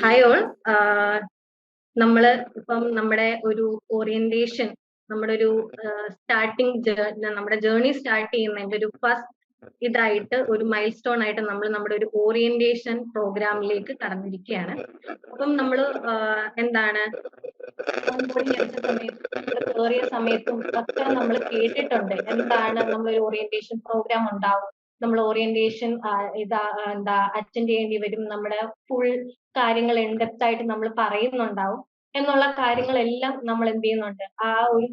Hi all. നമ്മള് ഇപ്പം നമ്മുടെ ഒരു ഓറിയന്റേഷൻ, നമ്മുടെ ഒരു സ്റ്റാർട്ടിങ് നമ്മുടെ ജേർണി സ്റ്റാർട്ട് ചെയ്യുന്നതിന്റെ ഒരു ഫസ്റ്റ് ഇതായിട്ട് ഒരു മൈൽ സ്റ്റോൺ ആയിട്ട് നമ്മൾ നമ്മുടെ ഒരു ഓറിയന്റേഷൻ പ്രോഗ്രാമിലേക്ക് കടന്നിരിക്കുകയാണ്. അപ്പം നമ്മൾ എന്താണ് ഓൺബോർഡിങ് എടുത്ത സമയത്തും കയറിയ സമയത്തും ഒക്കെ നമ്മൾ കേട്ടിട്ടുണ്ട് എന്താണ് നമ്മളൊരു ഓറിയന്റേഷൻ പ്രോഗ്രാം ഉണ്ടാവും, നമ്മൾ ഓറിയന്റേഷൻ എന്താ അറ്റൻഡ് ചെയ്യേണ്ടി വരും, നമ്മുടെ ഫുൾ കാര്യങ്ങൾ ഇൻഡെപ്ത് ആയിട്ട് നമ്മൾ പറയുന്നുണ്ടാവും എന്നുള്ള കാര്യങ്ങളെല്ലാം നമ്മൾ എന്ത് ചെയ്യുന്നുണ്ട് ആ ഒരു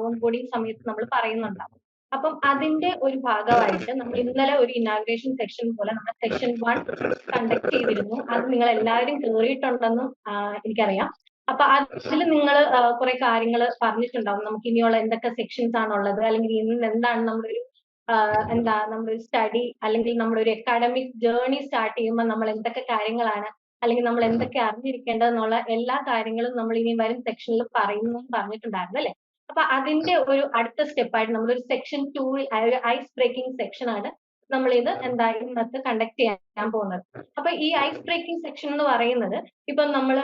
ഓൺബോർഡിങ് സമയത്ത് നമ്മൾ പറയുന്നുണ്ടാവും. അപ്പം അതിന്റെ ഒരു ഭാഗമായിട്ട് നമ്മൾ ഇന്നലെ ഒരു ഇനാഗ്രേഷൻ സെക്ഷൻ പോലെ നമ്മൾ സെക്ഷൻ 1 കണ്ടക്ട് ചെയ്തിരുന്നു. അത് നിങ്ങൾ എല്ലാവരും കേറിയിട്ടുണ്ടെന്നും എനിക്കറിയാം. അപ്പൊ അതിൽ നിങ്ങൾ കുറെ കാര്യങ്ങൾ പറഞ്ഞിട്ടുണ്ടാവും, നമുക്ക് ഇനിയുള്ള എന്തൊക്കെ സെക്ഷൻസ് ആണുള്ളത്, അല്ലെങ്കിൽ ഇന്ന് എന്താണ് നമ്മളൊരു എന്താ നമ്മളൊരു സ്റ്റഡി അല്ലെങ്കിൽ നമ്മുടെ ഒരു അക്കാഡമിക് ജേർണി സ്റ്റാർട്ട് ചെയ്യുമ്പോൾ നമ്മൾ എന്തൊക്കെ കാര്യങ്ങളാണ് അല്ലെങ്കിൽ നമ്മൾ എന്തൊക്കെ അറിഞ്ഞിരിക്കേണ്ടതെന്നുള്ള എല്ലാ കാര്യങ്ങളും നമ്മൾ ഇനി വരും സെക്ഷനിൽ പറയുന്നു പറഞ്ഞിട്ടുണ്ടായിരുന്നു അല്ലെ. അപ്പൊ അതിന്റെ ഒരു അടുത്ത സ്റ്റെപ്പായിട്ട് നമ്മളൊരു സെക്ഷൻ 2 ഒരു ഐസ് ബ്രേക്കിംഗ് സെക്ഷൻ ആണ് നമ്മൾ ഇത് ഇന്നത്തെ കണ്ടക്ട് ചെയ്യാൻ പോകുന്നത്. അപ്പൊ ഈ ഐസ് ബ്രേക്കിംഗ് സെക്ഷൻ എന്ന് പറയുന്നത് ഇപ്പൊ നമ്മൾ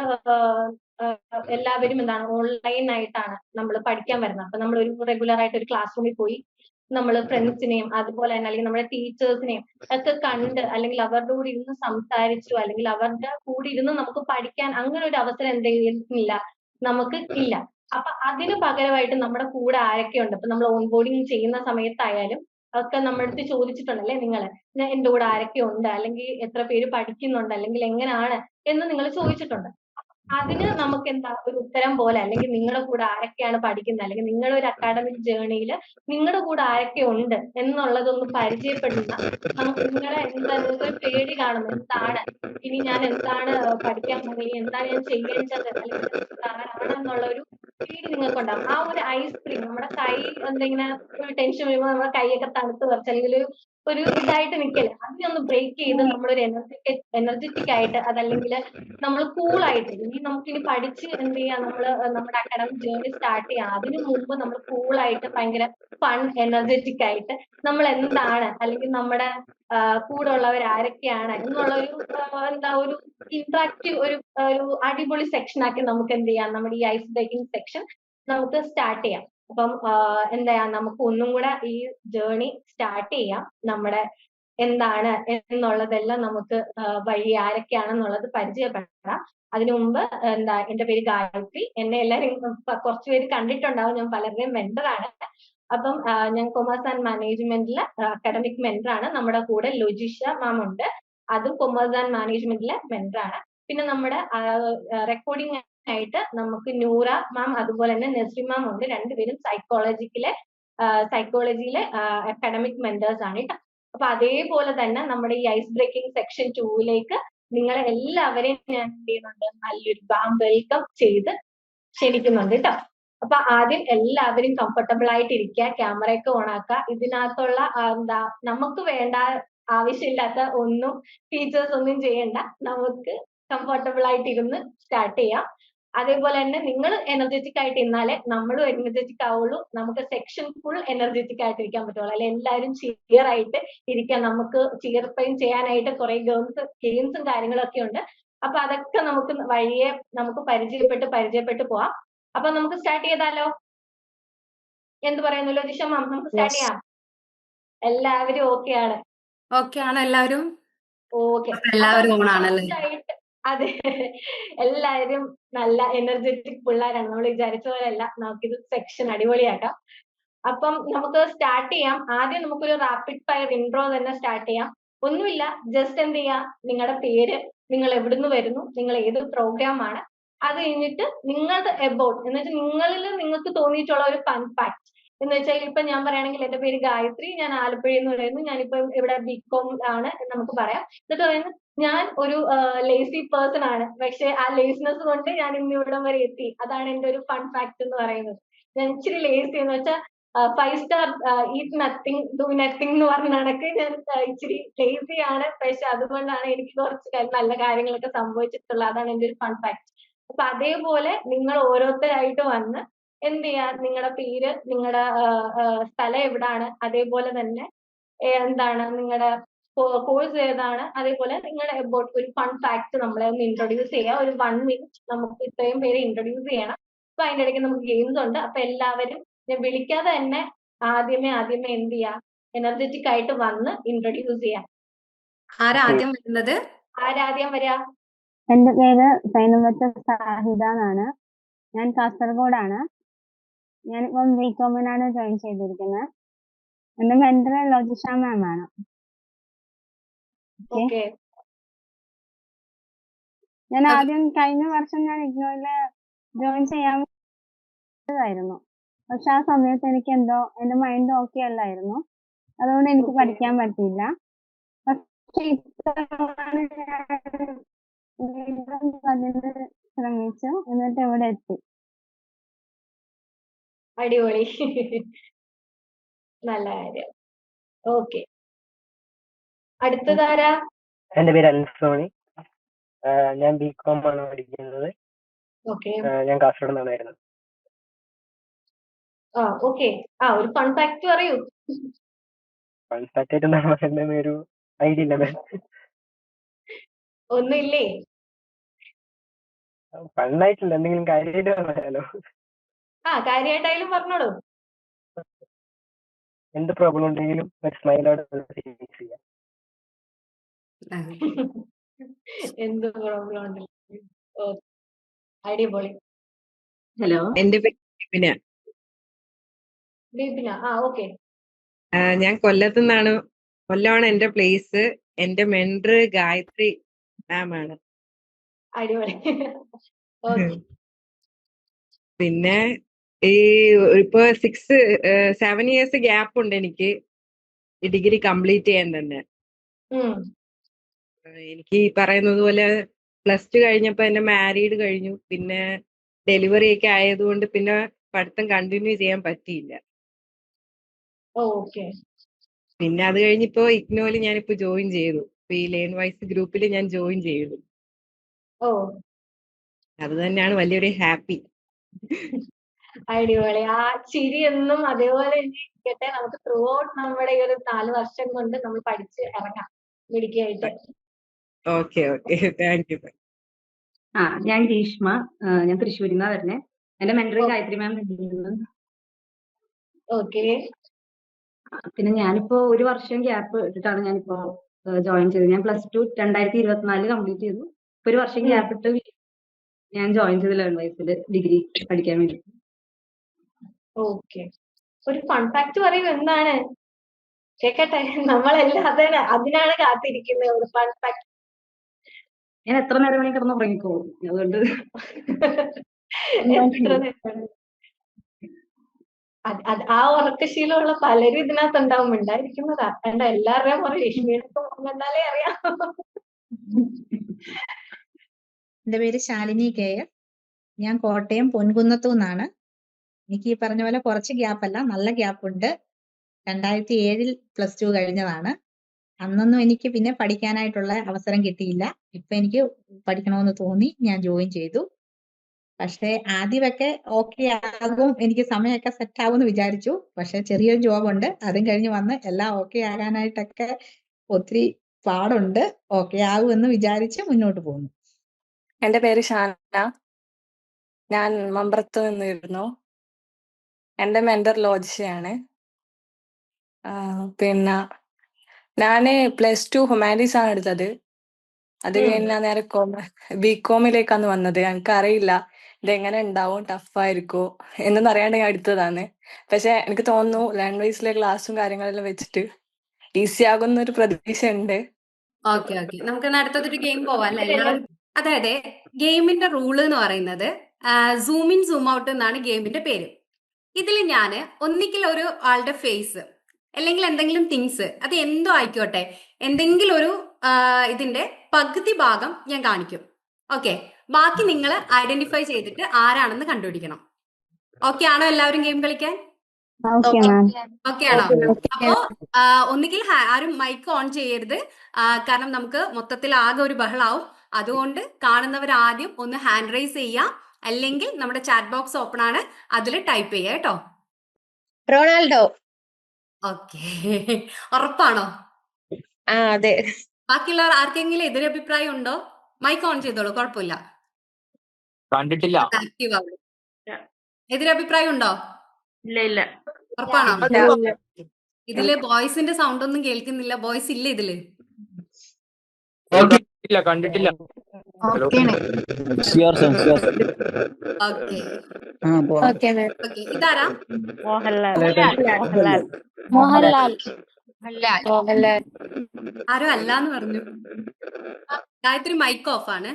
എല്ലാവരും ഓൺലൈൻ ആയിട്ടാണ് നമ്മൾ പഠിക്കാൻ വരുന്നത്. അപ്പൊ നമ്മൾ ഒരു റെഗുലർ ആയിട്ട് ഒരു ക്ലാസ് റൂമിൽ പോയി നമ്മൾ ഫ്രണ്ട്സിനെയും അതുപോലെ തന്നെ അല്ലെങ്കിൽ നമ്മുടെ ടീച്ചേഴ്സിനെയും ഒക്കെ കണ്ട് അല്ലെങ്കിൽ അവരുടെ കൂടെ ഇരുന്ന് സംസാരിച്ചു അല്ലെങ്കിൽ അവരുടെ കൂടെ ഇരുന്ന് നമുക്ക് പഠിക്കാൻ അങ്ങനെ ഒരു അവസരം എന്തെങ്കിലില്ല, നമുക്ക് ഇല്ല. അപ്പൊ അതിന് പകരമായിട്ട് നമ്മുടെ കൂടെ ആരൊക്കെ ഉണ്ട്, ഇപ്പൊ നമ്മൾ ഓൺബോർഡിങ് ചെയ്യുന്ന സമയത്തായാലും ഒക്കെ നമ്മുടെ അടുത്ത് ചോദിച്ചിട്ടുണ്ടല്ലേ നിങ്ങള് എന്റെ കൂടെ ആരൊക്കെ ഉണ്ട്, അല്ലെങ്കിൽ എത്ര പേര് പഠിക്കുന്നുണ്ട്, അല്ലെങ്കിൽ എങ്ങനെയാണ് എന്ന് നിങ്ങൾ ചോദിച്ചിട്ടുണ്ട്. അതിന് നമുക്ക് ഒരു ഉത്തരം പോലെ അല്ലെങ്കിൽ നിങ്ങളുടെ കൂടെ ആരൊക്കെയാണ് പഠിക്കുന്നത് അല്ലെങ്കിൽ നിങ്ങളുടെ ഒരു അക്കാഡമിക് ജേർണിയിൽ നിങ്ങളുടെ കൂടെ ആരൊക്കെ ഉണ്ട് എന്നുള്ളതൊന്ന് പരിചയപ്പെടുന്ന, നിങ്ങളെ നിങ്ങൾക്ക് ഒരു പേടി കാണും, എന്താണ് ഇനി ഞാൻ എന്താണ് പഠിക്കാൻ പോകുന്നത്, എന്താണ് ഞാൻ ചെയ്യേണ്ടത്, അല്ലെങ്കിൽ ആരാണെന്നുള്ള ഒരു പേടി നിങ്ങൾക്കുണ്ടാവും. ആ ഒരു ഐസ് ക്രീം നമ്മുടെ കൈ എന്തെങ്കിലും ഒരു ടെൻഷൻ വരുമ്പോൾ നമ്മുടെ കൈയൊക്കെ തണുത്ത് കുറച്ച് അല്ലെങ്കിൽ ഒരു ഇതായിട്ട് നിൽക്കല്ലേ, അതിനെ ഒന്ന് ബ്രേക്ക് ചെയ്ത് നമ്മളൊരു എനർജറ്റിക് ആയിട്ട് അതല്ലെങ്കിൽ നമ്മൾ കൂളായിട്ട് ഇനി നമുക്കിനി പഠിച്ച് എന്ത് ചെയ്യാം, നമ്മുടെ അക്കാഡമിക് ജേർണി സ്റ്റാർട്ട് ചെയ്യാം. അതിനു മുമ്പ് നമ്മൾ കൂളായിട്ട് ഭയങ്കര ഫൺ എനർജറ്റിക് ആയിട്ട് നമ്മൾ എന്താണ് അല്ലെങ്കിൽ നമ്മുടെ കൂടെ ഉള്ളവർ ആരൊക്കെയാണ് എന്നുള്ള ഒരു ഇന്ററാക്റ്റീവ് ഒരു അടിപൊളി സെക്ഷൻ ആക്കി നമുക്ക് എന്ത് ചെയ്യാം, നമ്മുടെ ഈ ഐസ് ബ്രേക്കിംഗ് സെക്ഷൻ നമുക്ക് സ്റ്റാർട്ട് ചെയ്യാം. അപ്പം നമുക്ക് ഒന്നും കൂടെ ഈ ജേർണി സ്റ്റാർട്ട് ചെയ്യാം. നമ്മുടെ എന്താണ് എന്നുള്ളതെല്ലാം നമുക്ക് വഴി ആരൊക്കെയാണെന്നുള്ളത് പരിചയപ്പെടാം. അതിനു മുമ്പ് എന്റെ പേര് ഗായത്രി. എന്നെ എല്ലാവരും കുറച്ച് പേര് കണ്ടിട്ടുണ്ടാവും, ഞാൻ പലരുടെയും മെന്ററാണ്. അപ്പം ഞാൻ കൊമേഴ്സ് ആൻഡ് മാനേജ്മെന്റിലെ അക്കാഡമിക് മെന്ററാണ്. നമ്മുടെ കൂടെ ലൊജിഷ മാം ഉണ്ട്, അതും കൊമേഴ്സ് ആൻഡ് മാനേജ്മെന്റിലെ മെന്ററാണ്. പിന്നെ നമ്മുടെ റെക്കോർഡിംഗ് ആയിട്ട് നമുക്ക് നൂറ മാം അതുപോലെ തന്നെ നസ്രി മാം ഉണ്ട്. രണ്ടുപേരും സൈക്കോളജിയിലെ അക്കാഡമിക് മെന്റേഴ്സ് ആണ് കേട്ടോ. അപ്പൊ അതേപോലെ തന്നെ നമ്മുടെ ഈ ഐസ് ബ്രേക്കിംഗ് സെക്ഷൻ 2 നിങ്ങളെ എല്ലാവരെയും ഞാൻ എന്ത് ചെയ്യുന്നുണ്ട്, നല്ലൊരു വാം വെൽക്കം ചെയ്ത് ക്ഷണിക്കുന്നുണ്ട് കേട്ടോ. അപ്പൊ ആദ്യം എല്ലാവരും കംഫർട്ടബിൾ ആയിട്ട് ഇരിക്കുക, ക്യാമറയൊക്കെ ഓൺ ആക്കുക. ഇതിനകത്തുള്ള നമുക്ക് വേണ്ട ആവശ്യമില്ലാത്ത ഒന്നും ടീച്ചേഴ്സ് ഒന്നും ചെയ്യണ്ട, നമുക്ക് കംഫർട്ടബിൾ ആയിട്ട് ഇരുന്ന് സ്റ്റാർട്ട് ചെയ്യാം. അതേപോലെ തന്നെ നിങ്ങൾ എനർജറ്റിക് ആയിട്ട് ഇരുന്നാലേ നമ്മളും എനർജറ്റിക് ആവുള്ളൂ, നമുക്ക് സെക്ഷൻ ഫുൾ എനർജറ്റിക് ആയിട്ട് ഇരിക്കാൻ പറ്റുള്ളൂ. അല്ലെ എല്ലാവരും ചിയർ ആയിട്ട് ഇരിക്കാം. നമുക്ക് ചിയർ പെയിൻ ചെയ്യാനായിട്ട് കുറെ ഗെയിംസും കാര്യങ്ങളൊക്കെ ഉണ്ട്. അപ്പൊ അതൊക്കെ നമുക്ക് വഴിയെ നമുക്ക് പരിചയപ്പെട്ട് പോവാം. അപ്പൊ നമുക്ക് സ്റ്റാർട്ട് ചെയ്താലോ? എന്ത് പറയുന്നു ലൊജിഷ മാം, നമുക്ക് സ്റ്റാർട്ട് ചെയ്യാം? എല്ലാവരും ഓക്കെ ആണ്? ഓക്കെ ആണ് എല്ലാവരും? ഓക്കെ, എല്ലാവരും ഓണാണല്ലേ? അതെ, എല്ലാവരും നല്ല എനർജറ്റിക് പിള്ളേരാണ്. നമ്മൾ വിചാരിച്ച പോലെയല്ല, നമുക്കിത് സെക്ഷൻ അടിപൊളിയാക്കാം. അപ്പം നമുക്ക് സ്റ്റാർട്ട് ചെയ്യാം. ആദ്യം നമുക്കൊരു റാപ്പിഡ് ഫയർ ഇൻട്രോ തന്നെ സ്റ്റാർട്ട് ചെയ്യാം. ഒന്നുമില്ല, ജസ്റ്റ് എന്ത് ചെയ്യാം, നിങ്ങളുടെ പേര്, നിങ്ങൾ എവിടുന്ന് വരുന്നു, നിങ്ങൾ ഏത് പ്രോഗ്രാം ആണ്, അത് കഴിഞ്ഞിട്ട് നിങ്ങളുടെ എബൌട്ട് എന്ന് വെച്ചാൽ നിങ്ങളിൽ നിങ്ങൾക്ക് തോന്നിയിട്ടുള്ള ഒരു ഫൺ ഫാക്ട് എന്ന് വെച്ചാൽ ഇപ്പൊ ഞാൻ പറയുകയാണെങ്കിൽ എന്റെ പേര് ഗായത്രി, ഞാൻ ആലപ്പുഴയിൽ നിന്ന് പറയുന്നു, ഞാനിപ്പോ ഇവിടെ ബികോം ആണ് എന്ന് നമുക്ക് പറയാം. എന്നിട്ട് പറയുന്നത് ഞാൻ ഒരു ലേസി പേഴ്സൺ ആണ്, പക്ഷെ ആ ലേസിനെസ് കൊണ്ട് ഞാൻ ഇന്ന് ഇവിടം വരെ എത്തി. അതാണ് എന്റെ ഒരു ഫൺ ഫാക്ട് എന്ന് പറയുന്നത്. ഞാൻ ഇച്ചിരി ലേസി എന്ന് വെച്ചാൽ 5 star eat nothing do nothing എന്ന് പറഞ്ഞ കണക്ക് ഞാൻ ഇച്ചിരി ലേസി ആണ്, പക്ഷെ അതുകൊണ്ടാണ് എനിക്ക് കുറച്ച് നല്ല കാര്യങ്ങളൊക്കെ സംഭവിച്ചിട്ടുള്ളത്. അതാണ് എന്റെ ഒരു ഫൺ ഫാക്ട്. അപ്പൊ അതേപോലെ നിങ്ങൾ ഓരോരുത്തരായിട്ട് വന്ന് എന്ത് ചെയ്യാ, നിങ്ങളുടെ പേര്, നിങ്ങളുടെ സ്ഥലം എവിടാണ്, അതേപോലെ തന്നെ നിങ്ങളുടെ കോഴ്സ് ഏതാണ്, അതേപോലെ നിങ്ങളുടെ അബൌട്ട് ഒരു ഫൺ ഫാക്ട് നമ്മളെ ഒന്ന് ഇൻട്രൊഡ്യൂസ് ചെയ്യാം. ഒരു 1 മിനിറ്റ് നമുക്ക് ഇത്രയും പേരെ ഇൻട്രൊഡ്യൂസ് ചെയ്യണം. അപ്പൊ അതിന്റെ ഇടയ്ക്ക് നമുക്ക് ഗെയിംസ് ഉണ്ട്. അപ്പൊ എല്ലാവരും ഞാൻ വിളിക്കാതെ തന്നെ ആദ്യമേ എന്ത് ചെയ്യാം, എനർജറ്റിക് ആയിട്ട് വന്ന് ഇൻട്രൊഡ്യൂസ് ചെയ്യാം. ആരാദ്യം വരുന്നത്? ആരാദ്യം വരാ? എന്റെ പേര് സൈനുമത്ത സാഹിദ എന്നാണ്. ഞാൻ കാസർഗോഡാണ്. ഞാനിപ്പം ബികോമിനാണ് ജോയിൻ ചെയ്തിരിക്കുന്നത്. എന്റെ മെന്റർ ലോജിഷ മാം ആണ്. ഓക്കെ. ഞാൻ ആദ്യം കഴിഞ്ഞ വർഷം ഞാൻ ഇഗ്നോയില് ജോയിൻ ചെയ്യാമായിരുന്നു. പക്ഷെ ആ സമയത്ത് എനിക്ക് എന്തോ എന്റെ മൈൻഡ് ഓക്കെ അല്ലായിരുന്നു. അതുകൊണ്ട് എനിക്ക് പഠിക്കാൻ പറ്റിയില്ല. പക്ഷെ ഇത്തവണ ഞാൻ വീണ്ടും അതിന് ശ്രമിച്ചു, എന്നിട്ട് ഇവിടെ എത്തി. അടിപൊളി. നല്ല കാര്യം. ഓക്കെ, അടുത്തതാരാ? എന്റെ പേര് അൻസോണി. ഞാൻ ബികോം ആണ് പഠിക്കുന്നത്. ഓക്കെ. ഞാൻ കാസർഗോഡ് നിന്നാണ് വരുന്നത്. ഓക്കെ. ഒരു ഫൺ ഫാക്ട് പറയൂ. ഫൺ ഫാക്ട് ആയിട്ട് എന്താ പറയുന്നത്, ഒരു ഐഡിയ ഇല്ല. ഒന്നുമില്ലേ? ഫണ്ണായിട്ടില്ല, എന്തെങ്കിലും കാര്യമായിട്ട് പറയാലോ. കാര്യമായിട്ടായാലും പറഞ്ഞോളൂ. എന്ത് പ്രോബ്ലം ഉണ്ടെങ്കിലും ഒരു സ്മൈലോടെ ഫേസ് ചെയ്യാം. എന്ത് പ്രോബ്ലം ഉണ്ടെങ്കിലും. അടിപൊളി. ഹലോ, എന്റെ പേര് ബിപിന. ബിപിന. ഓക്കെ. ഞാൻ കൊല്ലത്തു നിന്നാണ്. കൊല്ലമാണ് എന്റെ പ്ലേസ്. എന്റെ മെന്റർ ഗായത്രി മാം ആണ്. അടിപൊളി. ഓക്കെ. പിന്നെ ഈ ഇപ്പൊ 7 ഇയേഴ്സ് ഗ്യാപ്പ് ഉണ്ട് എനിക്ക് ഈ ഡിഗ്രി കംപ്ലീറ്റ് ചെയ്യാൻ തന്നെ. എനിക്ക് ഈ പറയുന്നത് പോലെ +2 കഴിഞ്ഞപ്പോ എന്റെ മാരീഡ് കഴിഞ്ഞു. പിന്നെ ഡെലിവറി ഒക്കെ ആയതുകൊണ്ട് പിന്നെ പഠിത്തം കണ്ടിന്യൂ ചെയ്യാൻ പറ്റിയില്ല. ഓക്കെ. പിന്നെ അത് കഴിഞ്ഞിപ്പോ ഇഗ്നോയിൽ ഞാനിപ്പോ ജോയിൻ ചെയ്തു. ഈ ലേൺ വൈസ് ഗ്രൂപ്പിൽ ഞാൻ ജോയിൻ ചെയ്തു. അത് തന്നെയാണ് വലിയൊരു ഹാപ്പി. അടിപൊളി. ആ ചിരി എന്നും അതേപോലെ ഇരിക്കട്ടെ. നമുക്ക് ത്രൂ ഔട്ട് നമ്മുടെ ഈ ഒരു 4 വർഷം കൊണ്ട് നമ്മൾ പഠിച്ച് ഇറങ്ങാം മിടുക്കിയായിട്ട്. Okay thank U. ഞാൻ ഗ്രീഷ്മ. ഞാൻ തൃശ്ശൂരിൽ നിന്നാ വരുന്നേ. എന്റെ മെന്റർ ഗായത്രി മാം. ഓക്കെ. പിന്നെ ഞാനിപ്പോ 1 വർഷം ഗ്യാപ്പ് ഇട്ടിട്ടാണ് ഞാനിപ്പോ ജോയിൻ ചെയ്തത്. ഞാൻ +2 2024 കംപ്ലീറ്റ് ചെയ്തു. 1 വർഷം ഗ്യാപ്പ് ഇട്ട് ഞാൻ ജോയിൻ ചെയ്ത് ലേൺ വൈസിൽ ഡിഗ്രി പഠിക്കാൻ വേണ്ടി. ഓക്കെ. ഒരു ഫൺ ഫാക്ട് പറയൂ, എന്താണ്? കേക്കട്ടെ. നമ്മളെല്ലാം അതിനാണ് കാത്തിരിക്കുന്നത്. ഒരു ഫൺ ഫാക്ട്. ഞാൻ എത്ര നേരം വേണമെങ്കിൽ കിടന്ന് ഉറങ്ങിക്കോളും. അതുകൊണ്ട് എത്ര നേരം? ആ ഉറക്കശീലമുള്ള പലരും ഇതിനകത്തുണ്ടാവും. ഉണ്ടായിരിക്കുന്നതാ. കണ്ട എല്ലാവരുടെയും പോലെ ലക്ഷ്മിയുടെ എന്നാലേ അറിയാം. എന്റെ പേര് ശാലിനി കെയർ. ഞാൻ കോട്ടയം പൊൻകുന്നത്തു നിന്നാണ്. എനിക്ക് ഈ പറഞ്ഞ പോലെ കുറച്ച് ഗ്യാപ്പല്ല, നല്ല ഗ്യാപ്പ് ഉണ്ട്. 2007 +2 കഴിഞ്ഞതാണ്. അന്നൊന്നും എനിക്ക് പിന്നെ പഠിക്കാനായിട്ടുള്ള അവസരം കിട്ടിയില്ല. ഇപ്പൊ എനിക്ക് പഠിക്കണമെന്ന് തോന്നി, ഞാൻ ജോയിൻ ചെയ്തു. പക്ഷെ ആദ്യമൊക്കെ ഓക്കെ ആകും, എനിക്ക് സമയമൊക്കെ സെറ്റ് ആവുമെന്ന് വിചാരിച്ചു. പക്ഷെ ചെറിയൊരു ജോബ് ഉണ്ട്, അതും കഴിഞ്ഞ് വന്ന് എല്ലാം ഓക്കെ ആകാനായിട്ടൊക്കെ ഒത്തിരി പാടുണ്ട്. ഓക്കെ ആകുമെന്ന് വിചാരിച്ച് മുന്നോട്ട് പോകുന്നു. എന്റെ പേര് ഷാന. ഞാൻ മമ്പ്രത്ത് നിന്ന് വരുന്നു. എന്റെ മെന്റർ ലോജിഷയാണ്. പിന്നെ ഞാന് +2 ഹ്യൂമാനിറ്റീസ് ആണ് എടുത്തത്. അത് കഴിഞ്ഞ് ഞാൻ നേരെ ബികോമിലേക്കാണ് വന്നത്. എനിക്കറിയില്ല ഇതെങ്ങനെ ഉണ്ടാവും, ടഫായിരിക്കോ എന്നൊന്നും അറിയാണ്ട് ഞാൻ എടുത്തതാണ്. പക്ഷെ എനിക്ക് തോന്നുന്നു ലേൺ വൈസിലെ ക്ലാസ്സും കാര്യങ്ങളെല്ലാം വെച്ചിട്ട് ഈസി ആകുന്ന ഒരു പ്രതീക്ഷ ഉണ്ട്. ഓക്കെ. നമുക്ക് അടുത്തൊരു ഗെയിം പോവാം അല്ലേ എല്ലാവരും? അതെ. ഗെയിമിന്റെ റൂള് എന്ന് പറയുന്നത് സൂം ഇൻ സൂം ഔട്ട് എന്നാണ് ഗെയിമിന്റെ പേര്. ഇതിൽ ഞാൻ ഒന്നിക്കൽ ഒരു ആളുടെ ഫേസ് അല്ലെങ്കിൽ എന്തെങ്കിലും തിങ്സ്, അത് എന്തോ ആയിക്കോട്ടെ, എന്തെങ്കിലും ഒരു ഇതിന്റെ പകുതി ഭാഗം ഞാൻ കാണിക്കും. ഓക്കെ, ബാക്കി നിങ്ങൾ ഐഡന്റിഫൈ ചെയ്തിട്ട് ആരാണെന്ന് കണ്ടുപിടിക്കണം. ഓക്കെ ആണോ എല്ലാവരും ഗെയിം കളിക്കാൻ? ഓക്കെ ആണോ? അപ്പോ ഒന്നുകിൽ ആരും മൈക്ക് ഓൺ ചെയ്യരുത്, കാരണം നമുക്ക് മൊത്തത്തിൽ ആകെ ഒരു ബഹളാവും. അതുകൊണ്ട് കാണുന്നവർ ആദ്യം ഒന്ന് ഹാൻഡ് റൈസ് ചെയ്യാം, അല്ലെങ്കിൽ നമ്മുടെ ചാറ്റ് ബോക്സ് ഓപ്പൺ ആണ്, അതിൽ ടൈപ്പ് ചെയ്യാം കേട്ടോ. റൊണാൾഡോ. ഓക്കെ. ഉറപ്പാണോ? അതെ. ബാക്കിയുള്ളവർ ആർക്കെങ്കിലും എതിരഭിപ്രായം ഉണ്ടോ? മൈക്ക് ഓൺ ചെയ്തോളൂ, കുഴപ്പമില്ല. കണ്ടിട്ടില്ല. ആക്റ്റീവ് ആവുള്ളൂ. എതിരഭിപ്രായം ഉണ്ടോ? ഇല്ല. ഉറപ്പാണോ? ഇതില് ബോയ്സിന്റെ സൗണ്ട് ഒന്നും കേൾക്കുന്നില്ല. ബോയ്സ് ഇല്ല ഇതില്. കണ്ടിട്ടില്ല. ഓക്കെ ഇതാരാ? മോഹൻലാൽ. ആരും അല്ലാന്ന് പറഞ്ഞു. ഗായത്രി മൈക്ക് ഓഫ് ആണ്.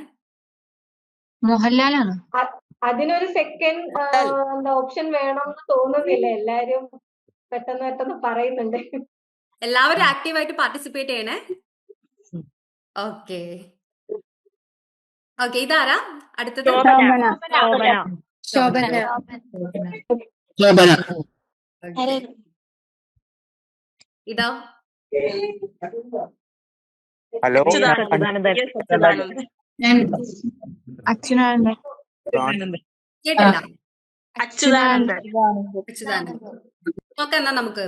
മോഹൻലാലാണ്. അതിനൊരു സെക്കൻഡ് എന്താ ഓപ്ഷൻ വേണമെന്ന് തോന്നുന്നില്ല. എല്ലാരും പെട്ടെന്ന് പറയുന്നുണ്ട്. എല്ലാവരും ആക്റ്റീവായിട്ട് പാർട്ടിസിപ്പേറ്റ് ചെയ്യണേ. ഓക്കെ ഇതാരാ അടുത്തത്? ശോഭന. Okay. ഇതാ ഹലോ. അച്യുതാനന്ദൻ. കേട്ടില്ല. അച്യുതാനന്ദൻ. നോക്കാം നമുക്ക്.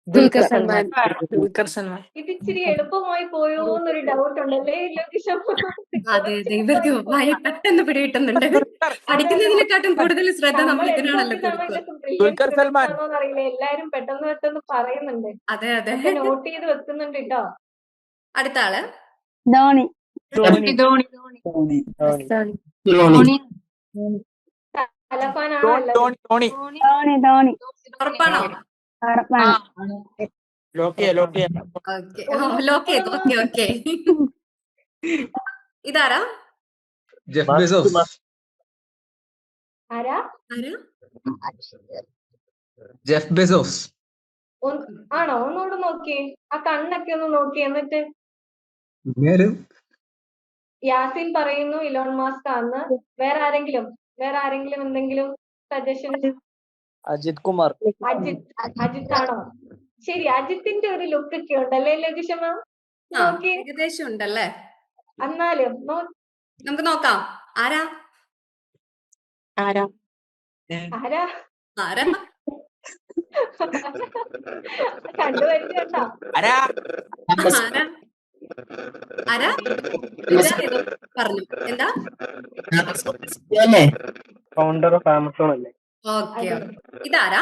ദുൽഖർ സൽമാൻ. ഇത് ഇച്ചിരി എളുപ്പമായി പോയോ എന്നൊരു ഡൗട്ട് ഉണ്ടല്ലേ ലൊക്കേഷൻ. അതെ ഇവർക്ക് പെട്ടെന്ന് പിടികിട്ടുന്നുണ്ട്. പഠിക്കുന്നതിനെക്കാട്ടും കൂടുതൽ ശ്രദ്ധ നമ്മൾ ഇതിനാണല്ലോ കൊടുക്കുക. അറിയില്ല, എല്ലാരും പെട്ടെന്ന് പറയുന്നുണ്ട്. അതെ നോട്ട് ചെയ്ത് വെക്കുന്നുണ്ട് കേട്ടോ. അടുത്ത ആള് ധോണി. തലപ്പാനാണോ അല്ല? ധോണി. ഉറപ്പാണോ? ലോക്ക് ചെയ്തു. ഓക്കെ ഇതാരാ? Jeff Bezos. ആരാ? Jeff Bezos. ആണോ? ഒന്നുകൂടെ നോക്കിയേ, ആ കണ്ണൊക്കെ ഒന്ന് നോക്കിയേ. എന്നിട്ട് യാസിൻ പറയുന്നു ഇലോൺ മാസ്ക് ആണ്. വേറെ ആരെങ്കിലും എന്തെങ്കിലും സജഷൻ? അജിത് കുമാർ. അജിത് ആണോ? ശരി, അജിത്തിന്റെ ഒരു ലുക്ക് ഒക്കെ ഉണ്ടല്ലേ ലഘുഷമ? നോക്കി ഏകദേശം ഉണ്ടല്ലേ. എന്നാലും നമുക്ക് നോക്കാം. ആരാ കണ്ടുവരുന്നുണ്ടോ? പറഞ്ഞു എന്താ? ഫൗണ്ടർ ഓഫ് ആമസോൺ അല്ലേ? ഓക്കെ ഇതാരാ?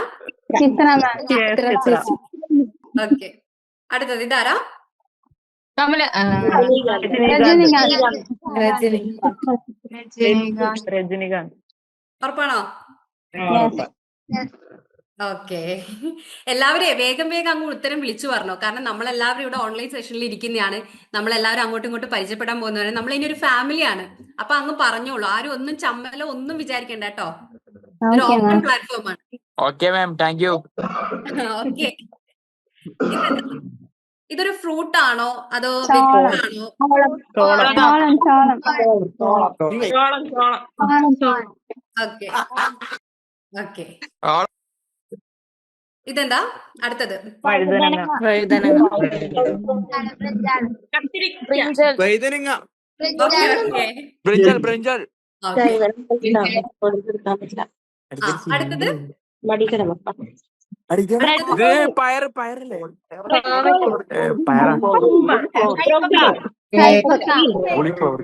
ഓക്കെ അടുത്തത് ഇതാരാ? രജനികാന്ത്. ഉറപ്പാണോ? ഓക്കെ എല്ലാവരും വേഗം അങ്ങ് ഉത്തരം വിളിച്ചു പറഞ്ഞോ. കാരണം നമ്മളെല്ലാവരും ഇവിടെ ഓൺലൈൻ സെഷനിൽ ഇരിക്കുന്നതാണ്. നമ്മളെല്ലാവരും അങ്ങോട്ടും ഇങ്ങോട്ടും പരിചയപ്പെടാൻ പോകുന്നവരാണ്. നമ്മൾ ഇനി ഒരു ഫാമിലിയാണ്. അപ്പൊ അങ്ങ് പറഞ്ഞോളൂ. ആരും ഒന്നും ചമ്മലോ ഒന്നും വിചാരിക്കണ്ട കേട്ടോ. ഒരു ഓപ്പൺ പ്ലാറ്റ്ഫോം ആണ്. Okay ma'am, thank you. Okay ഇതൊരു ഫ്രൂട്ട് ആണോ അതോ വെജിറ്റബിൾ ആണോ? ഓക്കെ ഇതെന്താ അടുത്തത്? വഴുതനങ്ങ. ബ്രിഞ്ചൽ. അടുത്തത് പയറല്ലേ? പയറാ. കോളിഫ്ലവർ.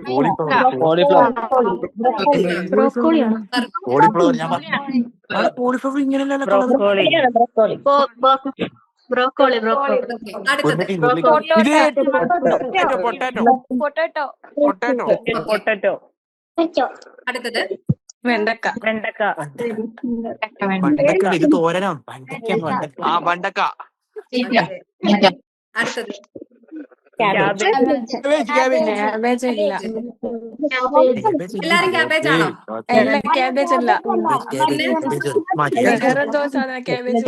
ഞാൻ കോളിഫ്ലവർ ഇങ്ങനെയല്ല. പൊട്ടാറ്റോ. അടുത്തത് വെണ്ടക്ക. ഇത് തോരനോ? വെണ്ടക്ക. അടുത്തത് ക്യാബേജ് ഇല്ല. എല്ലാരും ക്യാബേജ് ആണോ? ക്യാബേജ് അല്ല. വേറെന്തോ സാധനം ക്യാബേജ്.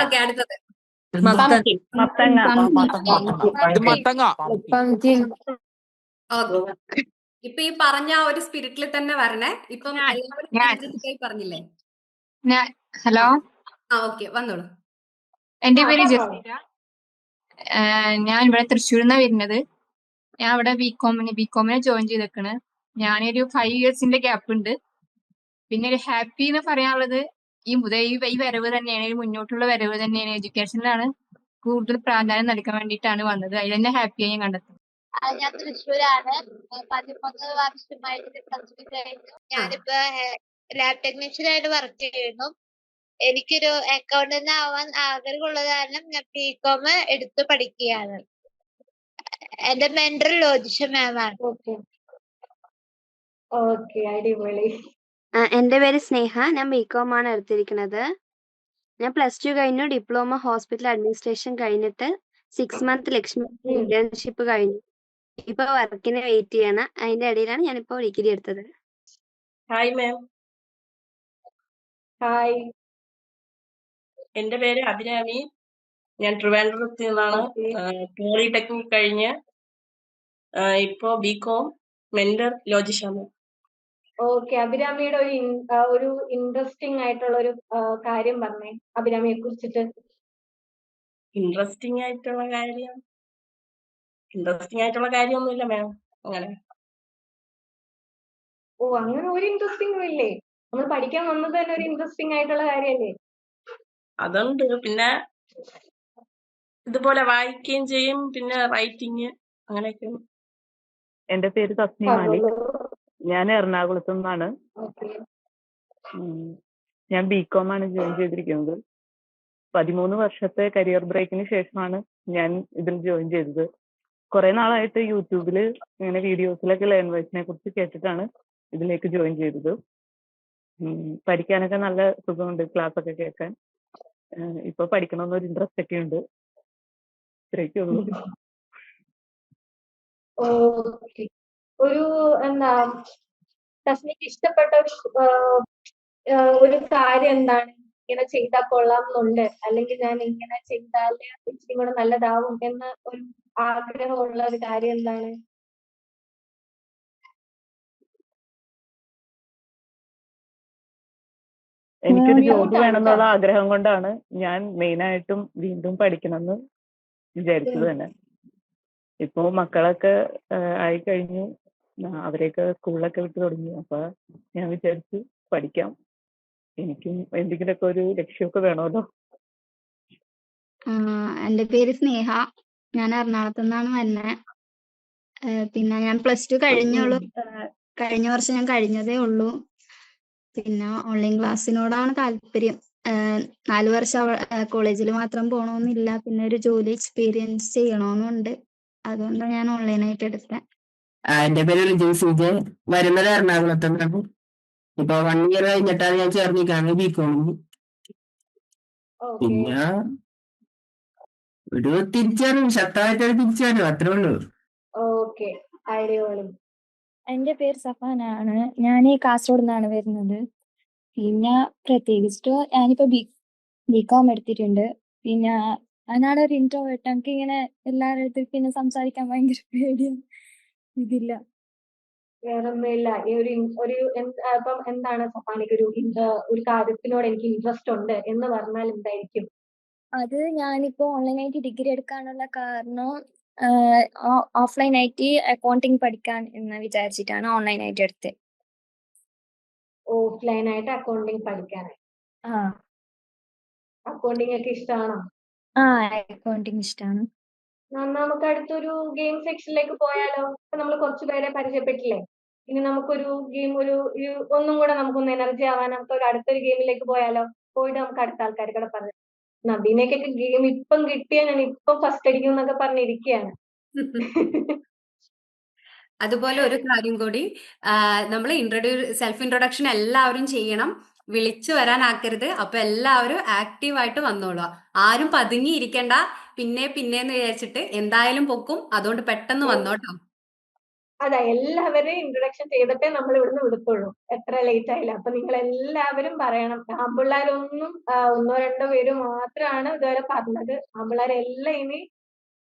ഓക്കെ അടുത്തത് മത്തങ്ങ. ഓക്കെ ഇപ്പൊ ഈ പറഞ്ഞ ഒരു സ്പിരിറ്റിൽ തന്നെ വരണേ. ഇപ്പം എല്ലാവരും പറഞ്ഞില്ലേ? ഹലോ, ഓക്കെ വന്നോളൂ. എന്റെ പേര് ജസീര. ഞാൻ ഇവിടെ തൃശ്ശൂരിൽ നിന്നാണ് വരുന്നത്. ഞാൻ ഇവിടെ ബികോമിന് ജോയിൻ ചെയ്തേക്കണ്. ഞാനൊരു 5 yearsന്റെ ഗ്യാപ്പ് ഉണ്ട്. പിന്നെ ഒരു ഹാപ്പി എന്ന് പറയാനുള്ളത് ഈ വരവ് തന്നെയാണ്, ഈ മുന്നോട്ടുള്ള വരവ് തന്നെയാണ്. എഡ്യൂക്കേഷനിലാണ് കൂടുതൽ പ്രാധാന്യം നൽകാൻ വേണ്ടിയിട്ടാണ് വന്നത്. അതിൽ തന്നെ ഹാപ്പിയായി ഞാൻ കണ്ടെത്തും. ഞാൻ തൃശ്ശൂരാണ്. 13 വർഷമായിട്ട് പ്ലസ് ടു കഴിഞ്ഞു. ഞാനിപ്പോ ലാബ് ടെക്നീഷ്യനായിട്ട് വർക്ക് ചെയ്യുന്നു. എനിക്കൊരു അക്കൗണ്ടന്റ് ആവാൻ ആഗ്രഹമുള്ളത് കാരണം ഞാൻ ബികോം എടുത്തു പഠിക്കുകയാണ്. എന്റെ മെന്റർ ജ്യോതിഷ മാമാണ്. ഓക്കെ, അടിപൊളി. എൻ്റെ പേര് സ്നേഹ. ഞാൻ ബികോം ആണ് എടുത്തിരിക്കുന്നത്. ഞാൻ പ്ലസ് ടു കഴിഞ്ഞു. ഡിപ്ലോമ ഹോസ്പിറ്റൽ അഡ്മിനിസ്ട്രേഷൻ കഴിഞ്ഞിട്ട് 6 മന്ത് ലക്ഷ്മി ഇന്റേൺഷിപ്പ് കഴിഞ്ഞു. ഇപ്പൊ വർക്കിന് വെയിറ്റ് ചെയ്യണം. അതിന്റെ ഇടയിലാണ് ഞാനിപ്പോ ഡിഗ്രി എടുത്തത്. Hi ma'am, hi. എന്റെ പേര് അഭിരാമി. ഞാൻ ട്രിവാൻഡ്രത്ത് നിന്നാണ്. പോളിടെക്നിക് കഴിഞ്ഞ് ഇപ്പോ ബികോം മെന്റർ ജ്യോതിഷ മാം. ഓക്കെ, അഭിരാമിയുടെ ഒരു ഇൻട്രസ്റ്റിംഗ് ആയിട്ടുള്ള ഒരു കാര്യം പറഞ്ഞേ അഭിരാമിയെ കുറിച്ചിട്ട്. ഇൻട്രസ്റ്റിംഗ് ആയിട്ടുള്ള കാര്യമൊന്നുമില്ല മാം. അങ്ങനെ അങ്ങനെ ഒരു ഇൻട്രസ്റ്റിംഗും ഇല്ലേ? നമ്മൾ പഠിക്കാൻ വന്നത് തന്നെ ഒരു ഇൻട്രസ്റ്റിംഗ് ആയിട്ടുള്ള കാര്യമല്ലേ? അതുണ്ട്. പിന്നെ ഇതുപോലെ വായിക്കുകയും ചെയ്യും, പിന്നെ റൈറ്റിങ് അങ്ങനെയൊക്കെ. എന്റെ പേര് തസ്നി മാലിക്. ഞാൻ എറണാകുളത്തു നിന്നാണ്. ഞാൻ ബികോം ആണ് ജോയിൻ ചെയ്തിരിക്കുന്നത്. 13 വർഷത്തെ കരിയർ ബ്രേക്കിന് ശേഷമാണ് ഞാൻ ഇതിൽ ജോയിൻ ചെയ്തത്. കുറെ നാളായിട്ട് യൂട്യൂബിൽ ഇങ്ങനെ വീഡിയോസിലൊക്കെ ലാംഗ്വേജിനെ കുറിച്ച് കേട്ടിട്ടാണ് ഇതിലേക്ക് ജോയിൻ ചെയ്തത്. പഠിക്കാനൊക്കെ നല്ല സുഖമുണ്ട്, ക്ലാസ് ഒക്കെ കേൾക്കാൻ. ഇപ്പൊ പഠിക്കണമെന്നൊരു ഇൻട്രസ്റ്റ് ഒക്കെ ഉണ്ട്. ഇത്രയൊക്കെ ഉള്ളൂ. ഒരു തസ്നിക്ക് ഇഷ്ടപ്പെട്ട ഒരു കാര്യം എന്താണ്? ഇങ്ങനെ ചെയ്താൽ കൊള്ളാം എന്നുണ്ട്, അല്ലെങ്കിൽ ഞാൻ ഇങ്ങനെ ചെയ്താല് ഇച്ചിരി കൂടെ നല്ലതാവും എന്ന് ഒരു ആഗ്രഹമുള്ള ഒരു കാര്യം എന്താണ്? എനിക്കൊരു ജോബ് വേണമെന്നുള്ള ആഗ്രഹം കൊണ്ടാണ് ഞാൻ മെയിനായിട്ടും വീണ്ടും പഠിക്കണമെന്ന് വിചാരിച്ചത് തന്നെ. ഇപ്പൊ മക്കളൊക്കെ ആയിക്കഴിഞ്ഞു, അവരെയൊക്കെ സ്കൂളിലൊക്കെ വിട്ടു തുടങ്ങി. അപ്പൊ ഞാൻ വിചാരിച്ചു പഠിക്കാം, എനിക്കും എന്തെങ്കിലുമൊക്കെ ഒരു ലക്ഷ്യമൊക്കെ വേണമല്ലോ. എൻ്റെ പേര് സ്നേഹ. ഞാൻ എറണാകുളത്തു നിന്നാണ് വരുന്നത്. പിന്നെ ഞാൻ പ്ലസ് ടു കഴിഞ്ഞുള്ളൂ. കഴിഞ്ഞ വർഷം ഞാൻ കഴിഞ്ഞതേ ഉള്ളൂ. പിന്നെ ഓൺലൈൻ ക്ലാസ്സിനോടാണ് താല്പര്യം. 4 വർഷം കോളേജിൽ മാത്രം പോകണമെന്നില്ല, പിന്നെ ഒരു ജോലി എക്സ്പീരിയൻസ് ചെയ്യണമെന്നുണ്ട്. അതുകൊണ്ടാണ് ഞാൻ ഓൺലൈനായിട്ട് എടുത്തത്. എന്റെ പേര് റിജു സിജെ. വരുന്നത് എറണാകുളത്ത് നിന്നാണ്. ഇപ്പൊ 1 ഇയർ കഴിഞ്ഞിട്ടാണ് ഞാൻ ചേർന്നിരിക്കുന്നത് ബികോമിന്. പിന്നെ ഒരു തിരിച്ചറിവും, ശക്തമായിട്ടൊരു തിരിച്ചറിവും, അത്രേ ഉള്ളൂ. ഓക്കെ, അടിപൊളി. എൻ്റെ പേര് സഫാനാണ്. ഞാൻ കാസർഗോഡ് നിന്നാണ് വരുന്നത്. പിന്നെ പ്രത്യേകിച്ചിട്ട് ഞാനിപ്പോ ബികോം എടുത്തിട്ടുണ്ട്. പിന്നെ ഞാനൊരു ഇൻട്രോവേർട്ട്. എനിക്ക് ഇങ്ങനെ എല്ലാവരുടെ അടുത്ത് പിന്നെ സംസാരിക്കാൻ ഭയങ്കര പേടിയാണ്. ഇതില്ല, വേറൊന്നുമില്ല. അപ്പം എന്താണ് സഫാനിക്ക് ഒരു കാര്യത്തിനോട് എനിക്ക് ഇൻട്രസ്റ്റ് ഉണ്ട് എന്ന് പറഞ്ഞാൽ എന്തായിരിക്കും? അത് ഞാനിപ്പോ ഓൺലൈനായിട്ട് ഡിഗ്രി എടുക്കാനുള്ള കാരണം ഓഫ്ലൈനായിട്ട് അക്കൗണ്ടിങ് പഠിക്കാൻ എന്ന് വിചാരിച്ചിട്ടാണ് ഓൺലൈനായിട്ട് എടുത്തത്. ഓഫ്ലൈനായിട്ട് അക്കൗണ്ടിങ് പഠിക്കാനായി. അക്കൗണ്ടിങ് ഒക്കെ ഇഷ്ടമാണോ? അക്കൗണ്ടിങ് ഇഷ്ടമാണ്. നമുക്ക് അടുത്തൊരു ഗെയിം സെക്ഷനിലേക്ക് പോയാലോ? ഇപ്പൊ നമ്മൾ കുറച്ചുപേരെ പരിചയപ്പെട്ടില്ലേ? ഇനി നമുക്കൊരു ഗെയിം ഒന്നും കൂടെ നമുക്കൊന്ന് എനർജി ആവാൻ നമുക്ക് അടുത്തൊരു ഗെയിമിലേക്ക് പോയാലോ? പോയിട്ട് നമുക്ക് അടുത്ത ആൾക്കാർ കൂടെ പറഞ്ഞു. നബീനക്കൊക്കെ ഗെയിം ഇപ്പം കിട്ടിയ ഞാൻ ഇപ്പം ഫസ്റ്റ് അടിക്കും എന്നൊക്കെ പറഞ്ഞിരിക്കുകയാണ്. അതുപോലെ ഒരു കാര്യം കൂടി, നമ്മൾ സെൽഫ് ഇൻട്രൊഡക്ഷൻ എല്ലാവരും ചെയ്യണം. വിളിച്ചു വരാനാക്കരുത്. അപ്പൊ എല്ലാവരും ആക്റ്റീവായിട്ട് വന്നോളുക. ആരും പതുങ്ങിയിരിക്കണ്ട. പിന്നെന്ന് വിചാരിച്ചിട്ട് എന്തായാലും പൊക്കും. അതുകൊണ്ട് പെട്ടെന്ന് വന്നോട്ടോ. അതാ, എല്ലാവരെയും ഇൻട്രൊഡക്ഷൻ ചെയ്തിട്ടേ നമ്മൾ ഇവിടുന്ന് വിടത്തുള്ളൂ, എത്ര ലേറ്റ് ആയില്ല. അപ്പൊ നിങ്ങൾ എല്ലാവരും പറയണം. ആമ്പിള്ളേരൊന്നും 1-2 പേര് മാത്രമാണ് ഇതുവരെ പറഞ്ഞത്. ആമ്പിള്ളേരെല്ലാം ഇനി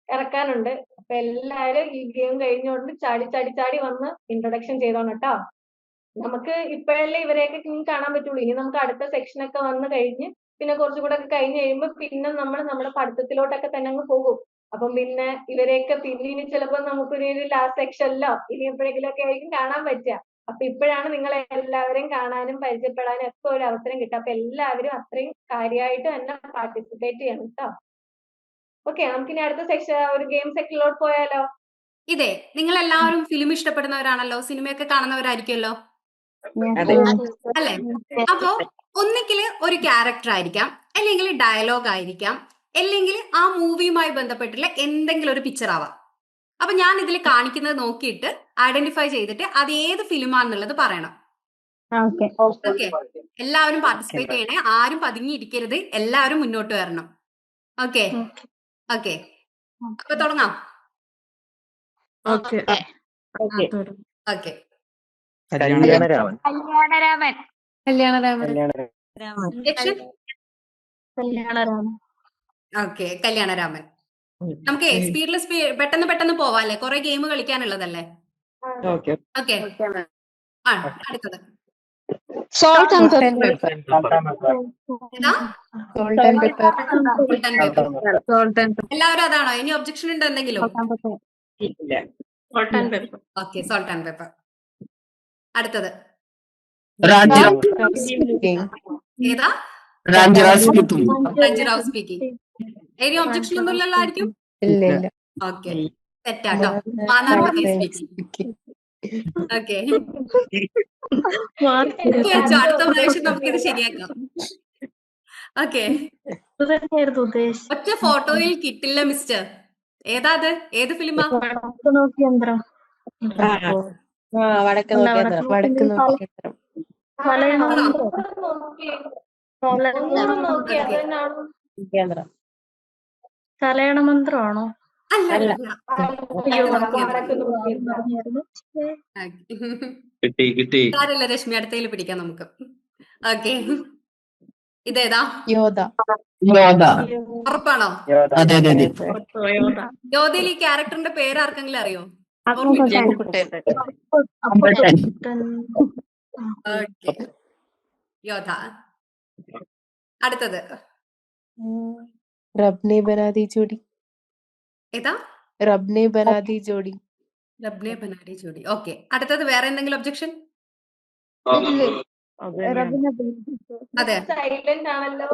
ഇറക്കാനുണ്ട്. അപ്പൊ എല്ലാരും ഈ ഗെയിം കഴിഞ്ഞുകൊണ്ട് ചാടി വന്ന് ഇൻട്രൊഡക്ഷൻ ചെയ്തോണം കേട്ടോ. നമുക്ക് ഇപ്പോഴല്ലേ ഇവരെയൊക്കെ ഇനി കാണാൻ പറ്റുള്ളൂ. ഇനി നമുക്ക് അടുത്ത സെക്ഷനൊക്കെ വന്ന് കഴിഞ്ഞ് പിന്നെ കുറച്ചുകൂടെ ഒക്കെ കഴിഞ്ഞ് കഴിയുമ്പോ പിന്നെ നമ്മൾ നമ്മുടെ പഠിത്തത്തിലോട്ടൊക്കെ തന്നെ അങ്ങ് പോകും. അപ്പം പിന്നെ ഇവരെയൊക്കെ പിന്നെ ഇനി ചിലപ്പോ നമുക്കൊരു ലാസ്റ്റ് സെക്ഷനിലോ ഇനി എപ്പോഴെങ്കിലും ഒക്കെ ആയിരിക്കും കാണാൻ പറ്റുക. അപ്പൊ ഇപ്പോഴാണ് നിങ്ങളെ എല്ലാവരെയും കാണാനും പരിചയപ്പെടാനും ഒക്കെ ഒരു അവസരം കിട്ടുക. അപ്പൊ എല്ലാവരും അത്രയും കാര്യമായിട്ട് തന്നെ പാർട്ടിസിപ്പേറ്റ് ചെയ്യണം കേട്ടോ. ഓക്കെ, നമുക്കിനി അടുത്ത സെക്ഷൻ ഒരു ഗെയിം സെക്ഷനിലോട്ട് പോയാലോ? ഇതേ, നിങ്ങൾ എല്ലാവരും ഫിലിം ഇഷ്ടപ്പെടുന്നവരാണല്ലോ, സിനിമയൊക്കെ കാണുന്നവരായിരിക്കുമല്ലോ അല്ലേ? അപ്പോ ഒന്നിക്കില് ഒരു ക്യാരക്ടർ ആയിരിക്കാം, അല്ലെങ്കിൽ ഡയലോഗ് ആയിരിക്കാം, അല്ലെങ്കിൽ ആ മൂവിയുമായി ബന്ധപ്പെട്ടുള്ള എന്തെങ്കിലും ഒരു പിക്ചർ ആവാം. അപ്പൊ ഞാൻ ഇതിൽ കാണിക്കുന്നത് നോക്കിയിട്ട് ഐഡന്റിഫൈ ചെയ്തിട്ട് അത് ഏത് ഫിലിമാണെന്നുള്ളത് പറയണം. ഓക്കെ, എല്ലാവരും പാർട്ടിസിപ്പേറ്റ് ചെയ്യണേ, ആരും പതുങ്ങിയിരിക്കരുത്, എല്ലാവരും മുന്നോട്ട് വരണം. ഓക്കെ ഓക്കെ, അപ്പൊ തുടങ്ങാം. Okay. Okay, Kalyanaraman. Injection. Okay, Kalyanaraman. നമുക്ക് സ്പീഡിൽ പെട്ടെന്ന് പോവാല്ലേ, കുറെ ഗെയിം കളിക്കാനുള്ളതല്ലേ. ഓക്കെ, അടുത്തത് Salt and pepper. എല്ലാവരും അതാണോ? ഇനി ഒബ്ജക്ഷൻ ഉണ്ടോ എന്തെങ്കിലും? Okay, salt and pepper. അടുത്തത് ഏതാ? റാഞ്ചിറാവ് സ്പീക്കിംഗ്. ഇനി ഒബ്ജക്ഷൻ ഒന്നും ഇല്ലല്ലോ ആയിരിക്കും? ഓക്കെ, തെറ്റാട്ടോ. മാന്നാർമതി സ്പീക്കിംഗ്. ഓക്കെ, അടുത്ത പ്രാവശ്യം നമുക്കിത് ശരിയാക്കാം. ഓക്കെ, ഒറ്റ ഫോട്ടോയിൽ കിട്ടില്ല മിസ്റ്റർ. ഏതാ അത്? ഏത് ഫിലിമാ? കലയണ മന്ത്രമാണോ? അല്ല. സാരമില്ല രശ്മി, അടുത്തതിൽ പിടിക്കാം നമുക്ക്. ഓക്കെ, ഇതേതാ? ഉറപ്പാണോ? യോധയിൽ ഈ ക്യാരക്ടറിന്റെ പേര് ആർക്കെങ്കിലും അറിയോ? യോധ. അടുത്തത് റബ്നെ ബനാദി ജോഡി. ഏതാ? റബ്നെ ബനാദി ജോഡി. റബ്നെ ബനാദി ജോഡി. ഓക്കെ, അടുത്തത് വേറെ എന്തെങ്കിലും ഒബ്ജക്ഷൻ? അതെ, സൈലന്റ് ആണല്ലോ.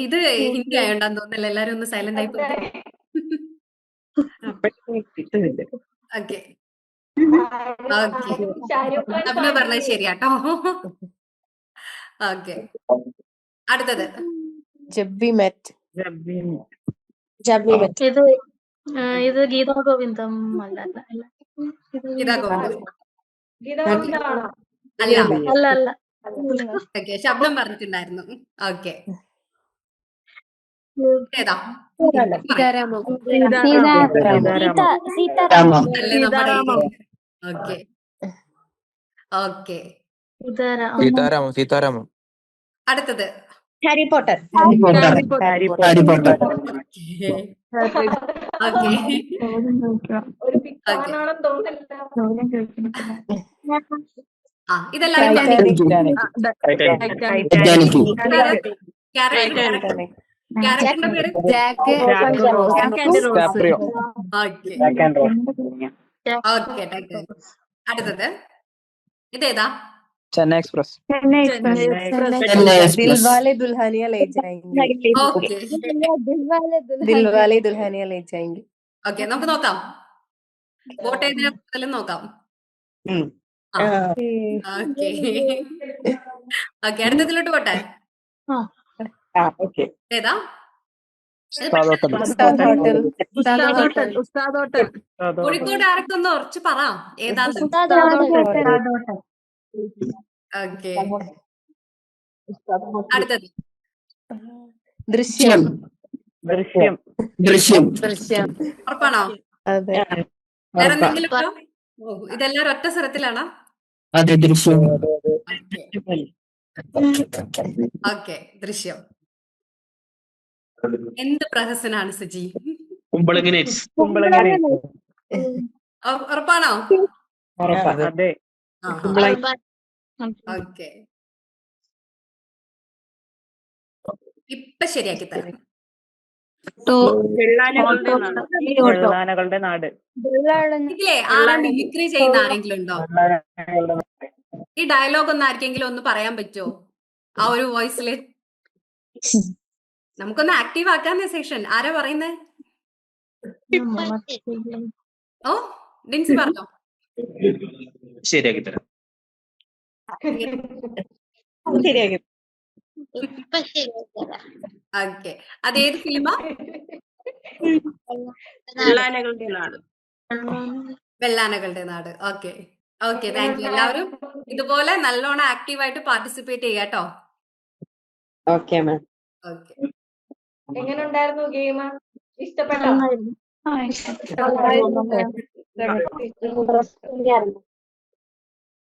ഇത് ഹിന്ദി ആയോണ്ടാന്ന് തോന്നുന്നല്ലോ, എല്ലാരും ഒന്ന് സൈലന്റ് ആയി പോയി. ഓക്കെ ഓക്കെ, അഭിനവ് പറഞ്ഞത് ശരിയാട്ടോ. ഓക്കെ, അടുത്തത് ജബ്ബി മെറ്റ്. ഇത് ഗീതാ ഗോവിന്ദം അല്ല. ഗീതാ ഗോവിന്ദം അല്ല. ഓക്കെ, ശബ്ദം പറഞ്ഞിട്ടുണ്ടായിരുന്നു. ഓക്കെ, ഏതാ? Okay okay, Sita Ramam. അടുത്തത് ഹാരി പോട്ടർ. ഓക്കെ, ഇതെല്ലാരും ക്യാരക്ടറിന്റെ പേര്? ഓക്കെ, അടുത്തത് ഇതേതാ? ചെന്നൈ എക്സ്പ്രസ്. ദിൽവാലെ ദുൽഹനിയ ലേ ജായേംഗെ. ദിൽവാലെ ദുൽഹനിയ ലേ ജായേംഗെ. ഓക്കെ, നമുക്ക് നോക്കാം. വോട്ട് ചെയ്തതിലും നോക്കാം. ഓക്കെ ഓക്കെ, അടുത്തതിലോട്ട് പോട്ടെ. ഏതാ? കോഴിക്കോട് ആരൊക്കെ ഒന്ന് ഉറച്ചു പറ, ഏതാന്ന്? ഓക്കെ, അടുത്തത് ദൃശ്യം. ഉറപ്പാണോ? വേറെ എന്തെങ്കിലും? ഇതെല്ലാരും ഒറ്റ സ്വരത്തിലാണോ? അതെ, ദൃശ്യം. ഓക്കെ, ദൃശ്യം. എന്ത് പ്രഹസനാണ് സുജി? ഉറപ്പാണോ? ഓക്കെ, ഇപ്പൊ ശരിയാക്കി തരാം. വെള്ളാനകളുടെ നാട്. വെള്ളാനകളുടെ നാട്. ഇതിലേ ആരാ മിമിക്രി ചെയ്യുന്ന ആരെങ്കിലും ഉണ്ടോ? ഈ ഡയലോഗ് ഒന്ന് ആർക്കെങ്കിലും ഒന്ന് പറയാൻ പറ്റുമോ? ആ ഒരു വോയിസില് നമുക്കൊന്ന് ആക്റ്റീവ് ആക്കാന്നേ സെഷൻ. ആരാ പറയുന്നേ? ഓ ഡിൻസി പറഞ്ഞോ. ശരിയാക്കി തരാം. ശരിയാക്കി. ഓക്കെ, അതേത് ഫിലിമാ? വെള്ളാനകളുടെ നാട്. വെള്ളാനകളുടെ നാട്. Okay okay, thank U. എല്ലാവരും ഇതുപോലെ നല്ലോണം ആക്റ്റീവായിട്ട് പാർട്ടിസിപ്പേറ്റ് ചെയ്യാട്ടോ. Okay ma'am. ഓക്കെ, എങ്ങനെ ഉണ്ടായിരുന്നു ഗെയിം? ഇഷ്ടപ്പെട്ടോ?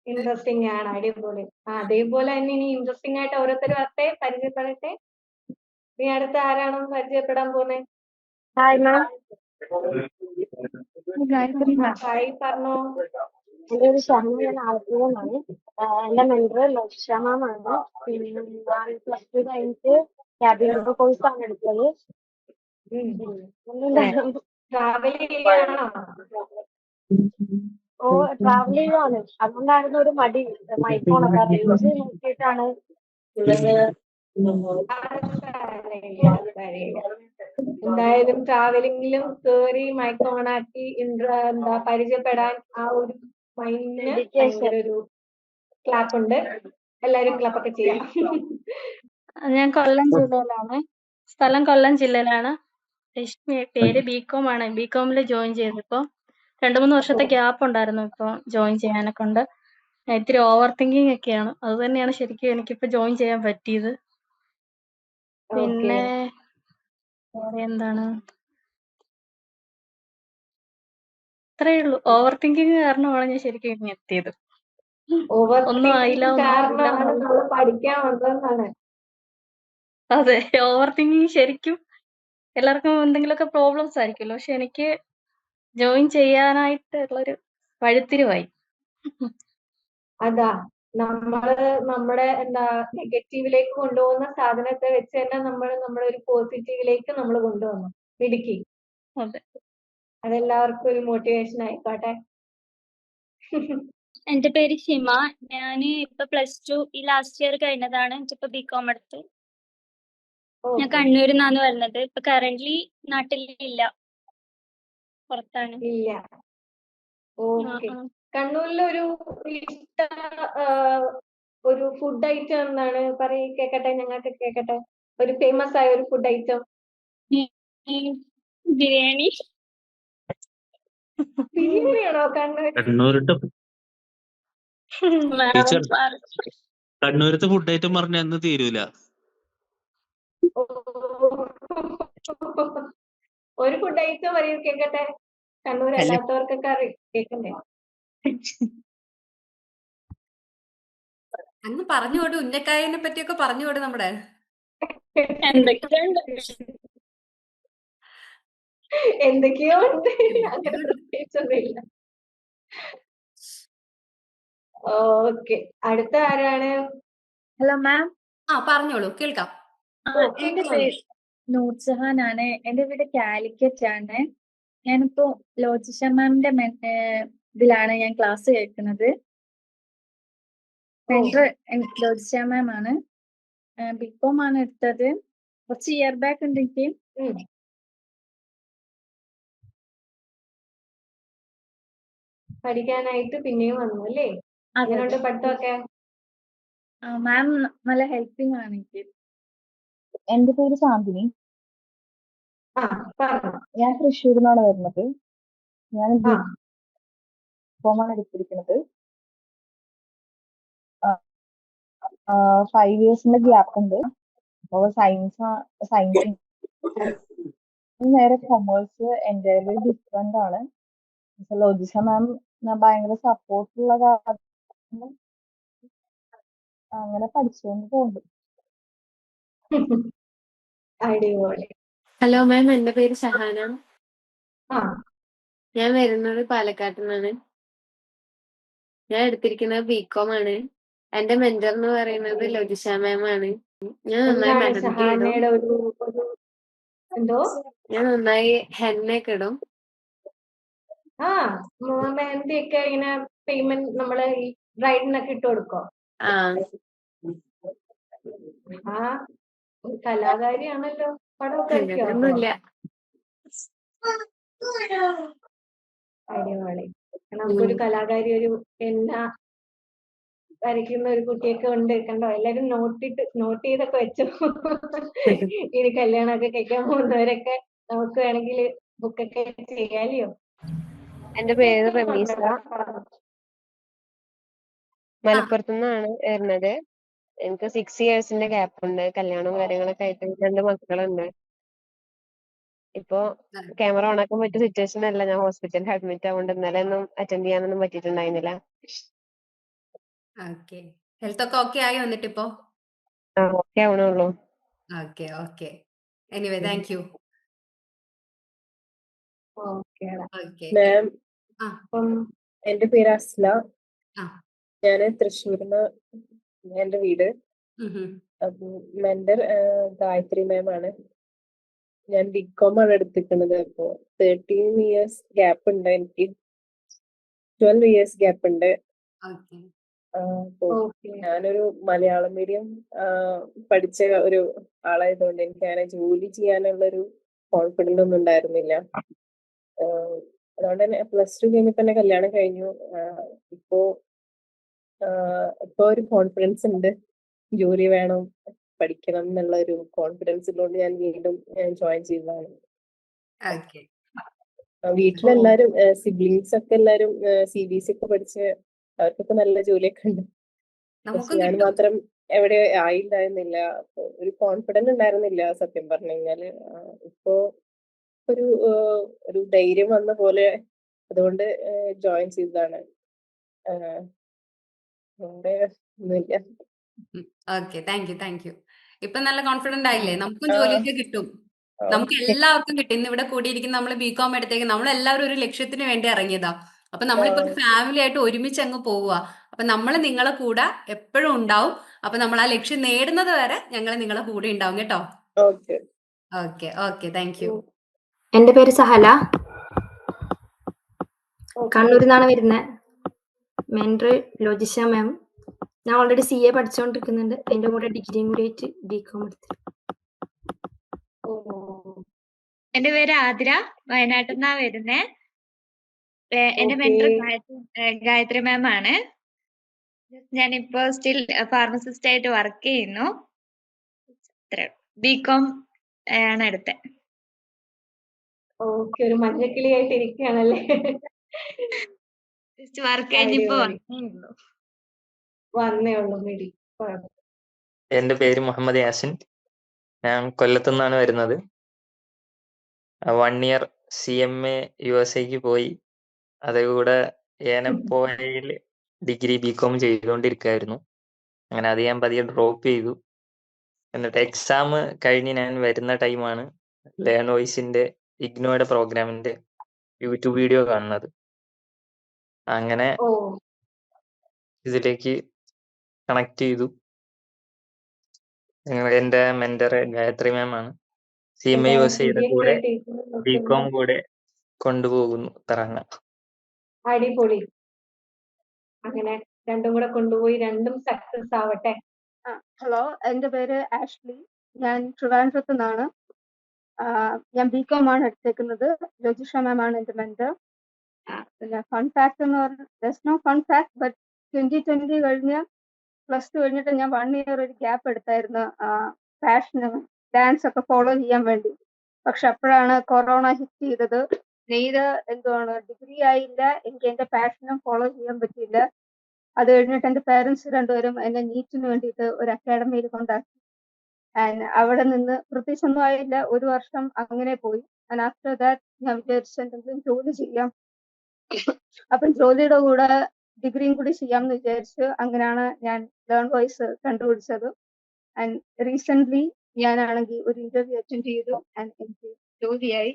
ഇൻട്രസ്റ്റിംഗ് ആണ്, അടിപൊളി. അതേപോലെ തന്നെ ഇനി ഇൻട്രസ്റ്റിംഗ് ആയിട്ട് ഓരോരുത്തർ വരട്ടെ, പരിചയപ്പെടട്ടെ. ഇനി അടുത്ത ആരാണെന്ന് പരിചയപ്പെടാൻ പോന്നെ? ഹായ് പറഞ്ഞോ. എൻ്റെ പേര് ഷഹന, ഞാൻ ആലപ്പുഴ നിന്നാണ്. എൻ്റെ മെൻറ്റർ ലോജിഷ മാം ആണ്. പിന്നെ ഞാൻ +2 കഴിഞ്ഞിട്ട് ക്യാബിൻ കോഴ്സ് ആണ് എടുത്തത്. ട്രാവൽ ചെയ്യാണോ? ഓ ട്രാവൽ ചെയ്യുവാണ്. അതുകൊണ്ടായിരുന്നു ഒരു മടി. മൈക്കോണൊക്കെ റീൽസ് നോക്കിയിട്ടാണ്. എന്തായാലും ട്രാവലിംഗിലും കേറി മൈക്ക് ഓണാക്കി പരിചയപ്പെടാൻ ആ ഒരു മൈൻഡിന് ഭയങ്കര ഒരു ക്ലാപ്പ് ഉണ്ട്. എല്ലാരും ക്ലാപ്പൊക്കെ ചെയ്യാം. ഞാൻ കൊല്ലം ജില്ലയിലാണ്. സ്ഥലം കൊല്ലം ജില്ലയിലാണ്. രശ്മി, പേര് ബികോം ആണ്. ബികോമിൽ ജോയിൻ ചെയ്തപ്പോ 2-3 വർഷത്തെ ഗ്യാപ്പ് ഉണ്ടായിരുന്നു ഇപ്പൊ ജോയിൻ ചെയ്യാനെ കൊണ്ട്. ഇത്തിരി ഓവർ തിങ്കിങ് ഒക്കെയാണ്. അത് തന്നെയാണ് ശരിക്കും എനിക്കിപ്പോ ജോയിൻ ചെയ്യാൻ പറ്റിയത്. പിന്നെ വേറെ എന്താണ്, ഇത്രയേ ഉള്ളൂ. ഓവർ തിങ്കിങ് കാരണമാണ് ഞാൻ ശരിക്കും ഇങ്ങനെ എത്തിയത്. ഒന്നും ആയില്ല, ഒന്നും ആയില്ല. കാരണമാണ് നമ്മൾ പഠിക്കാൻ വന്നതെന്നാണ്. അതെ, ഓവർ തിങ്കിങ് ശരിക്കും എല്ലാവർക്കും എന്തെങ്കിലുമൊക്കെ പ്രോബ്ലംസ് ആയിരിക്കുമല്ലോ. പക്ഷെ എനിക്ക് ജോയിൻ ചെയ്യാനായിട്ടുള്ളൊരു വഴിത്തിരിവായി. അതാ നമ്മുടെ നെഗറ്റീവിലേക്ക് കൊണ്ടുപോകുന്ന സാധനത്തെ വെച്ച് തന്നെ നമ്മുടെ ഒരു പോസിറ്റീവിലേക്ക് നമ്മൾ കൊണ്ടുവന്നു. മിടുക്കി. അതെ, അതെല്ലാവർക്കും ഒരു മോട്ടിവേഷൻ ആയിക്കോട്ടെ. എന്റെ പേര് ഷിമ. ഞാൻ ഇപ്പൊ +2 ഈ ലാസ്റ്റ് ഇയർ കഴിഞ്ഞതാണ്. ഇപ്പൊ ബികോം എടുത്ത്. ഞാൻ കണ്ണൂരിൽ നിന്നാണ് വരുന്നത്. ഇപ്പൊ കറന്റ്ലി നാട്ടിൽ ഇല്ല, പുറത്താണ്. ഇല്ല. ഓക്കെ. കണ്ണൂരിലെ ഒരു ഫുഡ് ഐറ്റം എന്താണ്? കേക്കട്ടെ, ഞങ്ങൾക്ക് കേക്കട്ടെ. ഒരു ഫേമസ് ആയ ഒരു ഫുഡ് ഐറ്റം. ബിരിയാണി. ബിരിയാണിയാണോ കണ്ണൂർ? കണ്ണൂരത്തെ ഫുഡ് ഐറ്റം പറഞ്ഞ അന്ന് തീരൂല. ഒരു ഫുഡ് ഐറ്റം പറയൂ, കേക്കട്ടെ. കണ്ണൂർ അല്ലാത്തവർക്കൊക്കെ കേക്കണ്ടേ? അങ്ങ് പറഞ്ഞുകൊട്, ഉന്നക്കായനെ പറ്റിയൊക്കെ പറഞ്ഞുകൊട്. നമ്മുടെ എന്തൊക്കെയോ ഉണ്ട്, അങ്ങനെ പ്രത്യേകിച്ചൊന്നുമില്ല. ഓക്കെ, അടുത്ത ആരാണ്? Hello ma'am. പറഞ്ഞോളൂ, കേൾക്കാം. എന്റെ പേര് നൂർജഹാൻ ആണ്. എന്റെ വീട് കാലിക്കറ്റ് ആണ്. ഞാനിപ്പോ ലോജിഷ മാമിന്റെ ഇതിലാണ് ഞാൻ ക്ലാസ് കേൾക്കുന്നത്. മെൻറ്റർ ലോജിഷ മാം ആണ്. ബികോം ആണ് എടുത്തത്. കുറച്ച് ഇയർ ബാക്ക് ഉണ്ട് എനിക്ക്. പഠിക്കാനായിട്ട് പിന്നെയും വന്നു അല്ലേ? അങ്ങനെയുണ്ട് പഠിത്തമൊക്കെ? മാം നല്ല ഹെൽപ്പിംഗ് ആണ് എനിക്ക്. എന്റെ പേര് ശാന്തിനി. ഞാൻ തൃശ്ശൂരിൽ നിന്നാണ് വരുന്നത്. ഞാൻ ബികോം ആണ് എടുത്തിരിക്കുന്നത്. 5 ഇയേഴ്സിന്റെ ഗ്യാപ്പ് ഉണ്ട്. അപ്പോൾ സയൻസ് നേരെ കൊമേഴ്സ് എൻ്റയർലി ഡിഫറെന്റ് ആണ്. ലോജിഷ മാം ഭയങ്കര സപ്പോർട്ടുള്ള കാരണം അങ്ങനെ പഠിച്ചുകൊണ്ട് പോകുന്നു. ഹലോ മാം, എന്റെ പേര് ഷഹാന. ഞാൻ വരുന്നത് പാലക്കാട്ടിൽ നിന്നാണ്. ഞാൻ എടുത്തിരിക്കുന്നത് ബികോം ആണ്. എന്റെ മെന്റർ എന്ന് പറയുന്നത് ലോജിഷ മാം ആണ്. ഞാൻ നന്നായി മാനേജ് ചെയ്തു. എന്തോ ഞാൻ നന്നായി ഹെന്നയൊക്കെ ഇടും. ആ മെഹന്തി ഒക്കെ ഇങ്ങനെ പേയ്മെന്റ് നമ്മള് ഈ ബ്രൈഡിനൊക്കെ ഇട്ട് കൊടുക്കോ? ആ ആ ഒരു കലാകാരിയാണല്ലോ. പടമൊക്കെ വരയ്ക്കോ? അപ്പൊ അങ്ങനെയൊന്നുമില്ല. അടിപൊളി. നമുക്കൊരു കലാകാരി ഒരു എന്ന വരയ്ക്കുന്ന ഒരു കുട്ടിയൊക്കെ ഉണ്ട്. കണ്ടോ, എല്ലാരും നോട്ട് ചെയ്തൊക്കെ വെച്ചോ. ഇനി കല്യാണമൊക്കെ കഴിക്കാൻ പോകുന്നവരൊക്കെ നമുക്ക് വേണമെങ്കിൽ ബുക്കൊക്കെ ചെയ്യാലിയോ? എന്റെ പേര് റമീസ. മലപ്പുറത്തു നിന്നാണ് വരുന്നത്. എനിക്ക് 6 ഇയേഴ്സിന്റെ ഗ്യാപ്പ് ഉണ്ട്. കല്യാണവും കാര്യങ്ങളൊക്കെ ആയിട്ട് 2 മക്കളുണ്ട്. ഇപ്പൊ ക്യാമറ ഓൺ ആക്കാൻ പറ്റിയ സിറ്റുവേഷൻ അല്ല. ഞാൻ ഹോസ്പിറ്റലിൽ അഡ്മിറ്റ് ആവുകൊണ്ട് ഇന്നലെ ഒന്നും അറ്റൻഡ് ചെയ്യാനൊന്നും പറ്റിയിട്ടുണ്ടായിരുന്നില്ല. ഓക്കെ. ഹെൽത്ത് ഒക്കെ ഓക്കെ ആയി വന്നിട്ടിപ്പോ? ഓക്കെ ആവണുള്ളൂ. Okay okay. Anyway thank you. Okay. Okay. Ma'am, ആ എന്റെ പേര് അസ്ല. ആ ഞാൻ തൃശ്ശൂരിന്ന് എന്റെ വീട്. മെന്റർ ഗായത്രി മാം ആണ്. ഞാൻ ബികോം ആണ് എടുത്തിരിക്കുന്നത്. അപ്പോ 13 ഇയേഴ്സ് ഗ്യാപ്പ് ഉണ്ട് എനിക്ക്. 12 ഇയേഴ്സ് ഗ്യാപ്പ് ഉണ്ട്. ഓക്കെ. അപ്പോ ഞാനൊരു മലയാളം മീഡിയം പഠിച്ച ഒരു ആളായതുകൊണ്ട് എനിക്ക് അങ്ങനെ ജോലി ചെയ്യാനുള്ള ഒരു കോൺഫിഡൻസ് ഒന്നും ഉണ്ടായിരുന്നില്ല. അതുകൊണ്ട് തന്നെ +2 കഴിഞ്ഞപ്പോ തന്നെ കല്യാണം കഴിഞ്ഞു. ഇപ്പോ ഒരു കോൺഫിഡൻസ് ഉണ്ട്. ജോലി വേണം, പഠിക്കണം എന്നുള്ള ഒരു കോൺഫിഡൻസ് ഉള്ളതുകൊണ്ട് ഞാൻ വീണ്ടും ജോയിൻ ചെയ്തതാണ്. ഓക്കെ. വീട്ടിലെല്ലാരും സിബ്ലിങ്സ് ഒക്കെ എല്ലാരും CBSE ഒക്കെ പഠിച്ച് അവർക്കൊക്കെ നല്ല ജോലിയൊക്കെ ഉണ്ട്. പക്ഷെ നമുക്കും ഞാൻ കിട്ടും. മാത്രം എവിടെ ആയിണ്ടായിരുന്നില്ല. അപ്പൊ ഒരു കോൺഫിഡൻസ് ഉണ്ടായിരുന്നില്ല സത്യം പറഞ്ഞു കഴിഞ്ഞാല്. ഇപ്പോ ഒരു ധൈര്യം വന്ന പോലെ അതുകൊണ്ട് ജോയിൻ ചെയ്തതാണ്. അതുകൊണ്ട് ഒന്നുമില്ല. ഓക്കെ. Thank U. ഇപ്പൊ നല്ല കോൺഫിഡന്റ് ആയില്ലേ? നമുക്കും ജോലിയൊക്കെ കിട്ടും. നമുക്ക് ഓക്കെ. എല്ലാവർക്കും കിട്ടും. ഇന്ന് ഇവിടെ കൂടിയിരിക്കുന്ന നമ്മൾ ബികോം എടുത്തേക്ക് നമ്മളെല്ലാവരും ഒരു ലക്ഷ്യത്തിന് വേണ്ടി ഇറങ്ങിയതാ. അപ്പൊ നമ്മളിപ്പോ ഒരു ഫാമിലി ആയിട്ട് ഒരുമിച്ച് അങ്ങ് പോവുക. അപ്പൊ നമ്മൾ നിങ്ങളെ കൂടെ എപ്പോഴും ഉണ്ടാവും. അപ്പൊ നമ്മൾ ആ ലക്ഷ്യം നേടുന്നത് വരെ ഞങ്ങൾ നിങ്ങളെ കൂടെ ഉണ്ടാവും കേട്ടോ. Okay. Okay okay. Thank U. എന്റെ പേര് സഹല. കണ്ണൂരിൽ നിന്നാണ് വരുന്നത്. മെൻറ്റർ ലോജിഷ മാം. ഞാൻ ഓൾറെഡി CA പഠിച്ചുകൊണ്ടിരിക്കുന്നുണ്ട്. അതിന്റെ കൂടെ ഡിഗ്രിയും കൂടി ആയിട്ട് ബികോം എടുത്തു. എന്റെ പേര് ആതിര. വയനാട്ടിൽ നിന്നാ വരുന്നേ. എന്റെ മെന്റർ ഗായത്രി മാം ആണ്. ഞാനിപ്പോ സ്റ്റിൽ ഫാർമസിസ്റ്റ് ആയിട്ട് വർക്ക് ചെയ്യുന്നു. ബികോം ആണ് എടുത്തത്. ഓക്കെ. ഒരു മഞ്ഞക്കിളിയായിട്ട് ഇരിക്കുകയാണല്ലേ? വർക്ക് കഴിഞ്ഞിപ്പോ വന്നേ ഉള്ളൂ മിടി. എന്റെ പേര് മുഹമ്മദ് യാസിൻ. ഞാൻ കൊല്ലത്തു നിന്നാണ് വരുന്നത്. 1 ഇയർ CMA USA പോയി. അതുകൂടെ ഏനപ്പോയിൽ ഡിഗ്രി ബികോം ചെയ്തുകൊണ്ടിരിക്കുകയായിരുന്നു. അങ്ങനെ അത് ഞാൻ പതിയെ ഡ്രോപ്പ് ചെയ്തു. എന്നിട്ട് എക്സാം കഴിഞ്ഞ് ഞാൻ വരുന്ന ടൈമാണ് ലേൺ വോയിസിന്റെ ഇഗ്നോയുടെ പ്രോഗ്രാമിന്റെ യൂട്യൂബ് വീഡിയോ കാണുന്നത്. അങ്ങനെ ഇതിലേക്ക് കണക്ട് ചെയ്തു. എന്റെ മെന്റർ ഗായത്രി മാം ആണ്. CMA USA കൂടെ ബികോം കൂടെ കൊണ്ടുപോകുന്നു തറങ്ങ. അടിപൊളി. അങ്ങനെ രണ്ടും കൂടെ കൊണ്ടുപോയി രണ്ടും സക്സസ് ആവട്ടെ. ഹലോ, എന്റെ പേര് ആഷ്ലി. ഞാൻ ട്രിവാൻഡ്രത്ത് നിന്നാണ്. ഞാൻ ബികോം ആണ് എടുത്തേക്കുന്നത്. ജ്യോതിഷ മാം ആണ് എന്റെ മെന്റർ. പിന്നെ ഫൺ ഫാക്ട് എന്ന് പറഞ്ഞാൽ നോ ഫൺ ഫാക്ട്, ബട്ട് 2020 കഴിഞ്ഞ് +2 കഴിഞ്ഞിട്ട് ഞാൻ 1 ഇയർ ഒരു ഗ്യാപ്പ് എടുത്തായിരുന്നു പാഷന് ഡാൻസ് ഒക്കെ ഫോളോ ചെയ്യാൻ വേണ്ടി. പക്ഷെ അപ്പോഴാണ് കൊറോണ ഹിറ്റ് ചെയ്തത്. നെയ്ത് ഡിഗ്രി ആയില്ല, എനിക്ക് എന്റെ പാഷനും ഫോളോ ചെയ്യാൻ പറ്റിയില്ല. അത് കഴിഞ്ഞിട്ട് എന്റെ പേരൻസ് രണ്ടുപേരും എന്നെ നീറ്റിന് വേണ്ടിയിട്ട് ഒരു അക്കാഡമിയിൽ കൊണ്ടാക്കി. ആൻഡ് അവിടെ നിന്ന് പ്രത്യേകിച്ചൊന്നും ആയില്ല, 1 വർഷം അങ്ങനെ പോയി. ആൻഡ് ആഫ്റ്റർ ദാറ്റ് ഞാൻ വിചാരിച്ചു എന്തെങ്കിലും ജോലി ചെയ്യാം. അപ്പം ജോലിയുടെ കൂടെ ഡിഗ്രിയും കൂടി ചെയ്യാമെന്ന് വിചാരിച്ചു. അങ്ങനെയാണ് ഞാൻ ലേൺ വോയിസ് കണ്ടുപിടിച്ചത്. ആൻഡ് റീസെന്റ് ഞാനാണെങ്കിൽ ഒരു ഇന്റർവ്യൂ അറ്റൻഡ് ചെയ്തു. ആൻഡ് എനിക്ക് ജോലിയായി.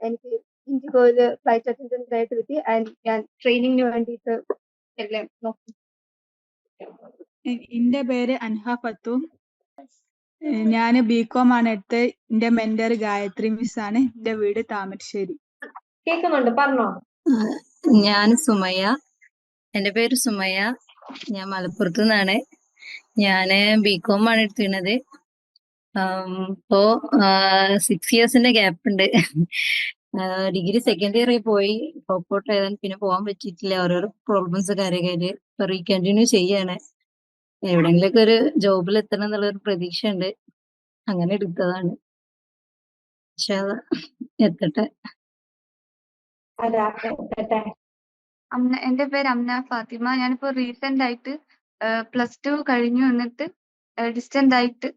എനിക്ക് ഇൻഡിഗോയില് ഫ്ലൈറ്റ് അറ്റൻഡന്റ് ആയിട്ട് കിട്ടി. ആൻഡ് ഞാൻ ട്രെയിനിങ്ങിന് വേണ്ടിയിട്ട് എല്ലാം നോക്കി. എന്റെ പേര് അൻഹ ഫത്തു. ഞാൻ ബികോം ആണ് എടുത്തത്. എന്റെ മെന്റർ ഗായത്രി മിസ് ആണ്. എന്റെ വീട് താമരശ്ശേരി. കേൾക്കുന്നുണ്ട്, പറഞ്ഞോ. ഞാൻ സുമയ്യ. എൻ്റെ പേര് സുമയ്യ. ഞാൻ മലപ്പുറത്ത് നിന്നാണ്. ഞാൻ ബികോം ആണ് എടുത്തിരുന്നത്. ഇപ്പോ 6 ഇയേഴ്സിന്റെ ഗ്യാപ്പ് ഉണ്ട്. ഡിഗ്രി സെക്കൻഡ് ഇയറിൽ പോയി ഡ്രോപ്പ് ഔട്ട് ആയതാണ്. പിന്നെ പോകാൻ പറ്റിയിട്ടില്ല, ഓരോരോ പ്രോബ്ലംസ് കാര്യമായിട്ട്. ഇപ്പൊ റീകണ്ടിന്യൂ ചെയ്യാണ്. എവിടെങ്കിലൊക്കെ ഒരു ജോബിൽ എത്തണം എന്നുള്ള ഒരു പ്രതീക്ഷ ഉണ്ട്. അങ്ങനെ എടുത്തതാണ്. പക്ഷെ എത്തട്ടെ. എന്റെ പേര് അംന ഫാത്തിമ. ഞാനിപ്പോ റീസെന്റ് ആയിട്ട് +2 കഴിഞ്ഞു എന്നിട്ട് ഡിസ്റ്റന്റ് ആയിട്ട്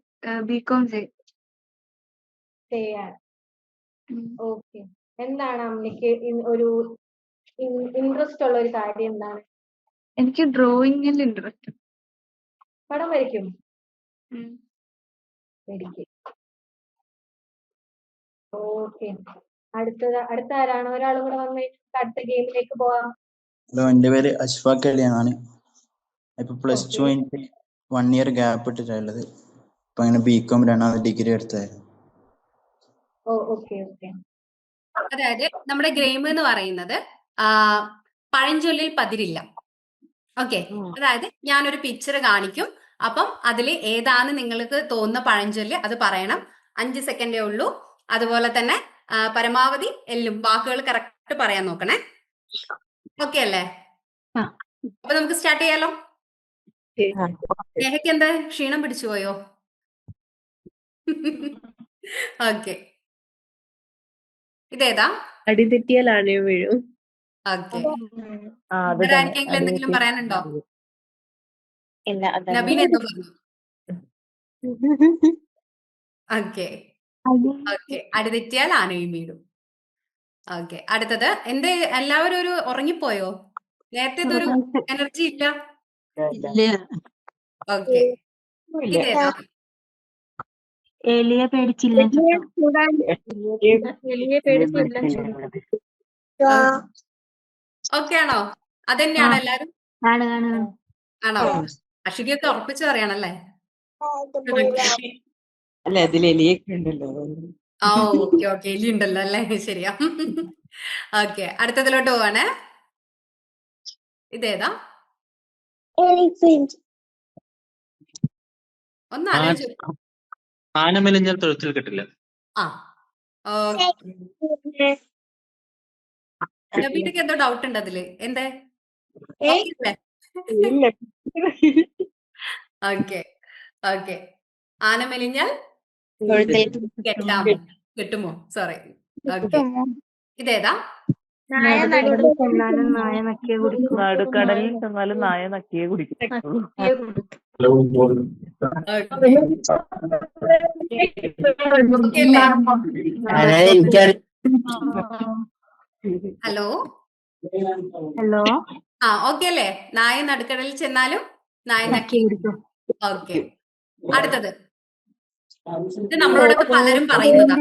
ബികോം ചെയ്യും. ഓക്കെ. എന്താണ് അമ്മയ്ക്ക് ഒരു ഇൻട്രസ്റ്റ് ഉള്ള ഒരു കാര്യം എന്താണ്? എനിക്ക് ഡ്രോയിങ്ങിൽ ഇൻട്രസ്റ്റ്. പടം വരയ്ക്കും? ഓക്കെ. അടുത്ത ആരാണ്? ഒരാളും കൂടെ വന്നു കഴിഞ്ഞാൽ അടുത്ത ഗെയിമിലേക്ക് പോവാം. ഹലോ, എൻ്റെ പേര് അഷ്ഫാഖ് അലിയാണ്. ഇപ്പൊ +2 കഴിഞ്ഞിട്ട് 1 ഇയർ ഗ്യാപ്പ് ഇട്ടിട്ടുള്ളത്. ഇപ്പൊ അങ്ങനെ ബികോം 2ാമത് ഡിഗ്രി എടുത്തായിരുന്നു. അതായത് നമ്മുടെ ഗെയിം എന്ന് പറയുന്നത് പഴഞ്ചൊല്ലിൽ പതിരില്ല. ഓക്കെ, അതായത് ഞാനൊരു പിക്ചർ കാണിക്കും. അപ്പം അതിൽ ഏതാണ് നിങ്ങൾക്ക് തോന്നുന്ന പഴഞ്ചൊല്ല് അത് പറയണം. 5 സെക്കൻഡേ ഉള്ളൂ. അതുപോലെ തന്നെ പരമാവധി എല്ലും വാക്കുകൾ കറക്റ്റ് പറയാൻ നോക്കണേ. ഓക്കെ അല്ലേ? അപ്പൊ നമുക്ക് സ്റ്റാർട്ട് ചെയ്യാലോ. സ്നേഹയ്ക്ക് എന്താ ക്ഷീണം പിടിച്ചു പോയോ? ഓക്കെ, ഇതേതാ? അടിതെറ്റിയാൽ ആനയും വീഴും. ഓക്കെ, ആർക്കെങ്കിലും എന്തെങ്കിലും പറയാനുണ്ടോ? നബീന എന്തോ പറഞ്ഞു. ഓക്കെ, അടിതെറ്റിയാൽ ആനയും വീഴും. ഓക്കെ, അടുത്തത് എന്ത്? എല്ലാവരും ഒരു ഉറങ്ങിപ്പോയോ? നേരത്തെ ഇതൊരു എനർജി ഇല്ല. ഓക്കെ, ഇതേതാ? എലിയെ പേടിച്ചില്ല. ഓക്കെ ആണോ? അതെന്നെയാണോ എല്ലാരും? ആണോ? അഷികയൊക്കെ ഉറപ്പിച്ച് പറയാണല്ലേ? അല്ല, അതിൽ എലിയൊക്കെ ഉണ്ടല്ലോ. ഓക്കെ, എലി ഉണ്ടല്ലോ അല്ലേ? ശരിയാ. ഓക്കെ, അടുത്തതിലോട്ട് പോവാണ്. ഇതേതാ? ഒന്ന് ആലോചിച്ചു. ആന മെലിഞ്ഞാൽ തൊഴുത്തിൽ കിട്ടില്ല. നബീനക്ക് എന്തോ ഡൗട്ട് ഉണ്ട് അതില്. എന്തേ? ഓക്കെ, ആന മെലിഞ്ഞാൽ കെട്ടുമോ? സോറി. ഓക്കെ, ഇതേതാ? നടുക്കടലിൽ ചെന്നാലും നായ നക്കിയേ കുടിക്കും. നടുക്കടലിൽ ചെന്നാലും നായ നക്കിയേ കുടിക്കും. ഹലോ, ഓക്കെ അല്ലേ? നായ നടുക്കടലിൽ ചെന്നാലും നായ നക്കിയേ കുടിക്കും. ഓക്കെ, അടുത്തത്. ഇത് നമ്മളോടൊക്കെ പലരും പറയുന്നതാ.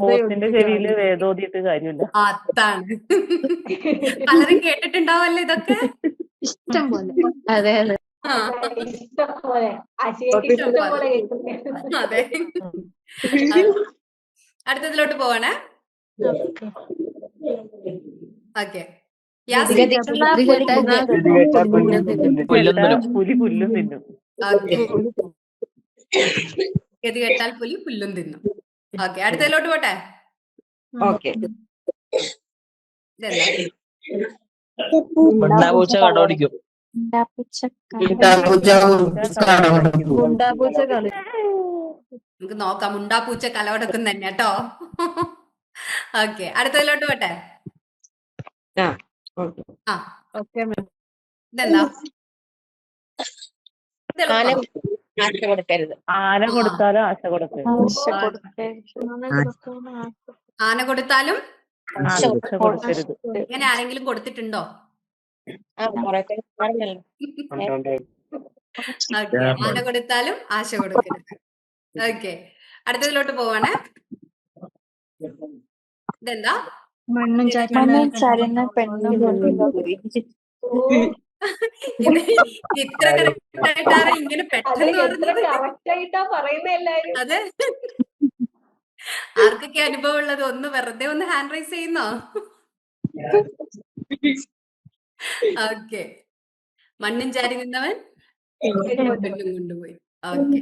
പോത്തിന്റെ ചെവിയില് വേദോദിയിട്ട് കാര്യമില്ല. അതാണ്. പലരും കേട്ടിട്ടുണ്ടാവല്ലേ ഇതൊക്കെ? ഇഷ്ടം പോലെ. അതെ അതെ. അതെ. അടുത്തതിലോട്ട് പോവാണ്. ഓക്കെ, പുലി പുല്ലും തിന്നും. ഗതി കെട്ടാൽ പുലി പുല്ലും തിന്നും. ഓക്കെ, അടുത്തതിലോട്ട് പോട്ടെ. പൂച്ച കടോടിക്കും. നമുക്ക് നോക്കാം. മുണ്ടാപ്പൂച്ച കലവടക്കും തന്നെ കേട്ടോ. ഓക്കെ, അടുത്തതിലോട്ട് പോട്ടെ. ഇതെന്താ? ആന കൊടുത്താലും ആശ കൊടുക്കരുത്. ആന കൊടുത്താലും ആശ കൊടുക്കരുത്. ഇങ്ങനെ ആരെങ്കിലും കൊടുത്തിട്ടുണ്ടോ? ആന കൊടുത്താലും ആശ കൊടുക്കരുത്. ഓക്കെ, അടുത്തതിലോട്ട് പോവാണ്. ഇതെന്താ? മണ്ണും ചാരുന്ന പെണ്ണും ഇത് ഇത്ര കറക്റ്റ് ആയിട്ടാണ് ഇങ്ങനെ അത് പെട്ടെന്ന് എത്ര പറഞ്ഞത്. കറക്റ്റ് ആയിട്ടാ പറയുന്ന എല്ലാരും. അതെ, ആർക്കൊക്കെ അനുഭവം ഉള്ളത് ഒന്ന് വെറുതെ ഒന്ന് ഹാൻഡ് റൈസ് ചെയ്യുന്നോ? ഓക്കെ, മണ്ണും ചാരി നിന്നവൻ പെണ്ണും കൊണ്ടുപോയി. Okay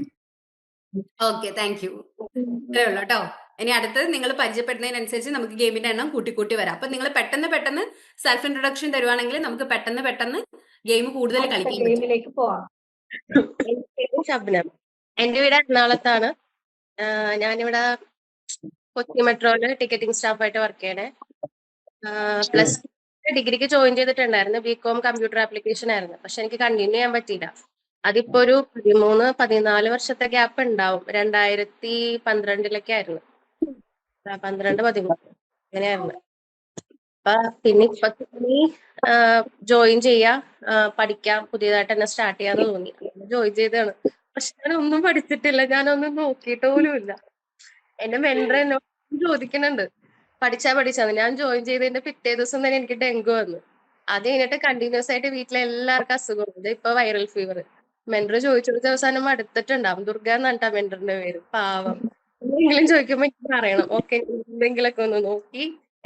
okay, thank U. ഇത്രേ ഉള്ളൂ കേട്ടോ. ഇനി അടുത്തത് നിങ്ങൾ പരിചയപ്പെടുന്നതിനനുസരിച്ച് നമുക്ക് ഗെയിമിന്റെ എണ്ണം കൂട്ടി വരാം. അപ്പൊ നിങ്ങൾ പെട്ടെന്ന് സെൽഫ് ഇൻട്രൊഡക്ഷൻ തരുവാണെങ്കിൽ നമുക്ക് പെട്ടെന്ന് ഗെയിം കൂടുതൽ അടുത്ത കളിക്കാൻ പറ്റും. ഗെയിമിലേക്ക് പോവാം. എന്റെ പേര് ശബ്നം. എന്റെ വീട് എറണാകുളത്താണ്. ഞാനിവിടെ കൊച്ചി മെട്രോയില് ടിക്കറ്റിംഗ് സ്റ്റാഫായിട്ട് വർക്ക് ചെയ്യണേ. പ്ലസ് ഡിഗ്രിക്ക് ജോയിൻ ചെയ്തിട്ടുണ്ടായിരുന്നു. ബികോം കമ്പ്യൂട്ടർ ആപ്ലിക്കേഷൻ ആയിരുന്നു. പക്ഷെ എനിക്ക് കണ്ടിന്യൂ ചെയ്യാൻ പറ്റിയില്ല. അതിപ്പോ ഒരു 13-14 വർഷത്തെ ഗ്യാപ്പ് ഉണ്ടാവും. 2012 ആയിരുന്നു. 12-13 അങ്ങനെയായിരുന്നു. അപ്പൊ പിന്നെ ഇപ്പൊ ജോയിൻ ചെയ്യാ, പഠിക്കാം, പുതിയതായിട്ട് തന്നെ സ്റ്റാർട്ട് ചെയ്യാന്ന് തോന്നി. ജോയിൻ ചെയ്തതാണ്. പക്ഷെ ഞാനൊന്നും പഠിച്ചിട്ടില്ല, ഞാനൊന്നും നോക്കിയിട്ട് പോലും ഇല്ല. എന്റെ മെന്റർ എന്നോട് ചോദിക്കുന്നുണ്ട് പഠിച്ചാന്ന്. ഞാൻ ജോയിൻ ചെയ്തതിന്റെ പിറ്റേ ദിവസം തന്നെ എനിക്ക് ഡെങ്കു വന്നു. അത് കഴിഞ്ഞിട്ട് കണ്ടിന്യൂസ് ആയിട്ട് വീട്ടിലെ എല്ലാവർക്കും അസുഖമുണ്ട്. ഇപ്പൊ വൈറൽ ഫീവർ. മെന്റർ ചോദിച്ചെടുത്ത അവസാനം അടുത്തിട്ടുണ്ടാവും. ദുർഗ എന്നാണ് മെന്ററിന്റെ പേര്. പാവം. എന്തെങ്കിലും ചോദിക്കുമ്പോ എനിക്ക് പറയണം, ഓക്കെ എന്തെങ്കിലുമൊക്കെ ഒന്ന് നോക്കി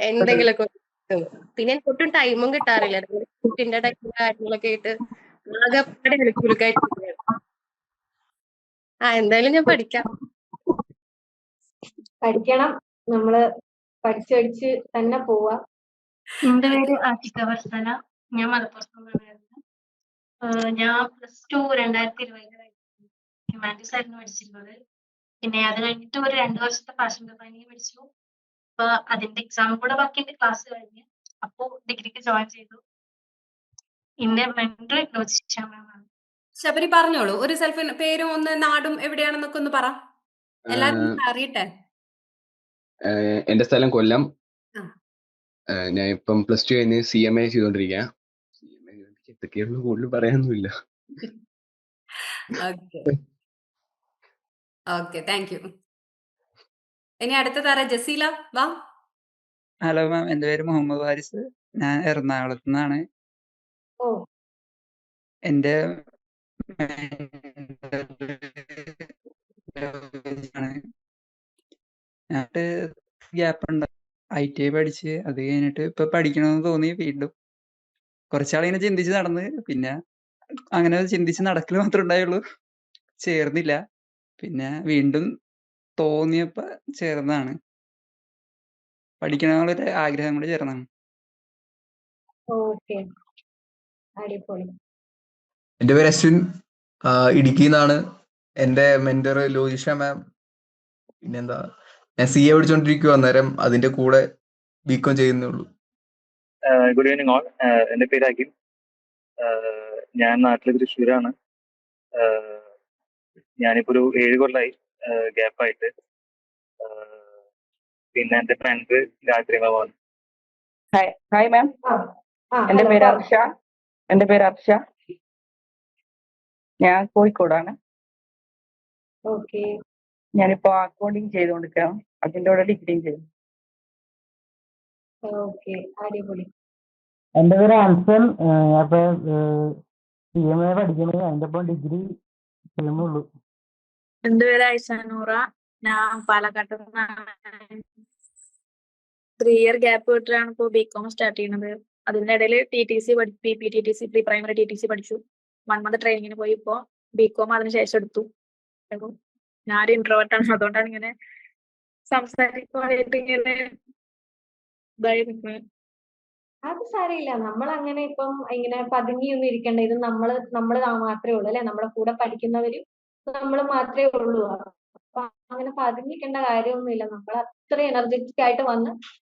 എന്തെങ്കിലുമൊക്കെ ഒന്ന്. പിന്നെ എനിക്ക് ഒട്ടും ടൈമും കിട്ടാറില്ല. കുട്ടിന്റെ ടൈമും കാര്യങ്ങളൊക്കെ ആയിട്ട് ആകെ കുലുക്കായിട്ട്. എന്തായാലും ഞാൻ പഠിക്കാം. പഠിക്കണം, നമ്മള് പഠിച്ച് തന്നെ പോവാ. എന്റെ പേര് ആഷിക വർസന. ഞാൻ മലപ്പുറത്ത് നിന്നാണ്. ഞാൻ +2 2020 ഹ്യൂമാനിറ്റീസ് ആയിരുന്നു പഠിച്ചിരുന്നത്. പിന്നെ അത് കഴിഞ്ഞിട്ട് ഒരു 2 വർഷത്തെ ഫാഷൻ ഡിസൈനിങ് പഠിച്ചു. അപ്പൊ അതിന്റെ എക്സാം കൂടെ ബാക്കിയുണ്ട്. ക്ലാസ് കഴിഞ്ഞ് അപ്പോ ഡിഗ്രിക്ക് ജോയിൻ ചെയ്തു. എന്റെ മെന്റർ ലോജിഷ മാമാണ്. ശബരി പറഞ്ഞോളൂ, ഒരു സെൽഫ് പേരും ഒന്ന് നാടും എവിടെയാണെന്നൊക്കെ ഒന്ന് പറ, എല്ലാരും അറിയട്ടെ. എന്റെ സ്ഥലം കൊല്ലം. ആ. ഞാൻ ഇപ്പം +2 കഴിഞ്ഞ് CMA ചെയ്തോണ്ടിരിക്കുക. എന്തൊക്കെയുള്ളൂ, കൂടുതൽ പറയാനൊന്നുമില്ല. Okay, thank U. ഇനി അടുത്തതാരാ? ജസീല, വാ. ഹലോ മാം, എന്റെ പേര് മുഹമ്മദ് വാരിസ്. ഞാൻ എറണാകുളത്ത് നിന്നാണ്. ഓ. എന്റെ ഗ്യാപ്പ് ഉണ്ട്. ITI പഠിച്ച് അത് കഴിഞ്ഞിട്ട് ഇപ്പൊ പഠിക്കണമെന്ന് തോന്നി. വീണ്ടും കുറച്ചാളിങ്ങനെ ചിന്തിച്ച് നടന്ന്, പിന്നെ അങ്ങനെ ചിന്തിച്ച് നടക്കൽ മാത്രമേ ഉണ്ടായുള്ളൂ. ചേർന്നില്ല. പിന്നെ വീണ്ടും തോന്നിയപ്പോ ചേർന്നതാണ്. പഠിക്കണമെന്നുള്ളൊരു ആഗ്രഹം കൂടി ചേർന്നാണ്. ഓക്കെ, അടിപൊളി. എന്റെ പേര് അശ്വിൻ, ഇടുക്കിന്നാണ്. എന്റെ മെന്റർ ലോജിഷ മാം. പിന്നെന്താ, ഞാൻ CA പഠിച്ചോണ്ടിരിക്കുക. അന്നേരം അതിന്റെ കൂടെ ബികോം ചെയ്യുന്നേ ഉള്ളൂ. Good evening all. എൻ്റെ പേര് അഖിൽ. ഞാൻ നാട്ടിൽ തൃശ്ശൂരാണ്. ഞാനിപ്പോ ഒരു 7 കൊല്ലമായി ഗ്യാപ്പായിട്ട്. പിന്നെ എൻ്റെ ഫ്രണ്ട് ഗായത്രി മാമാണ്. ഹായ് മാം, എൻ്റെ പേര് അർഷ. ഞാൻ കോഴിക്കോടാണ്. ഓക്കെ. ഞാനിപ്പോ അക്കൗണ്ടിങ് ചെയ്തുകൊണ്ടിരിക്കുകയാണ്. അതിൻ്റെ കൂടെ ഡിഗ്രിയും ചെയ്തു. ഓക്കെ, അടിപൊളി. എൻ്റെ പേര് അൻസൻ. അപ്പൊ CMA പഠിക്കണേ, അതിന്റെ ഒപ്പം ഡിഗ്രി ചെയ്യുന്നുള്ളൂ. എൻ്റെ പേര് ഐഷാനൂറ. ഞാൻ പാലക്കാട്ട് നിന്നാണ്. 3 ഇയർ ഗ്യാപ്പ് വിട്ടിട്ടാണ് ഇപ്പോൾ ബികോം സ്റ്റാർട്ട് ചെയ്യുന്നത്. അതിന്റെ ഇടയിൽ TTC PPTTC pre primary TTC പഠിച്ചു. 1 മന്ത് ട്രെയിനിങ്ങിന് പോയി. ഇപ്പോ ബികോം അതിന് ശേഷം എടുത്തു. ഞാനൊരു ഇൻട്രോവേർട്ടാണ്, അതുകൊണ്ടാണ് ഇങ്ങനെ സംസാരിക്കാനായിട്ട് ഇങ്ങനെ ഇതായി നിൽക്കുന്നത്. അത് സാരമില്ല. നമ്മൾ അങ്ങനെ ഇപ്പം ഇങ്ങനെ പതുങ്ങിയൊന്നും ഇരിക്കണ്ട. ഇത് നമ്മള് മാത്രമേ ഉള്ളൂ അല്ലെ, നമ്മുടെ കൂടെ പഠിക്കുന്നവര് നമ്മൾ മാത്രമേ ഉള്ളൂ. അപ്പൊ അങ്ങനെ പതുങ്ങിക്കേണ്ട കാര്യമൊന്നുമില്ല. നമ്മൾ അത്ര എനർജറ്റിക് ആയിട്ട് വന്ന്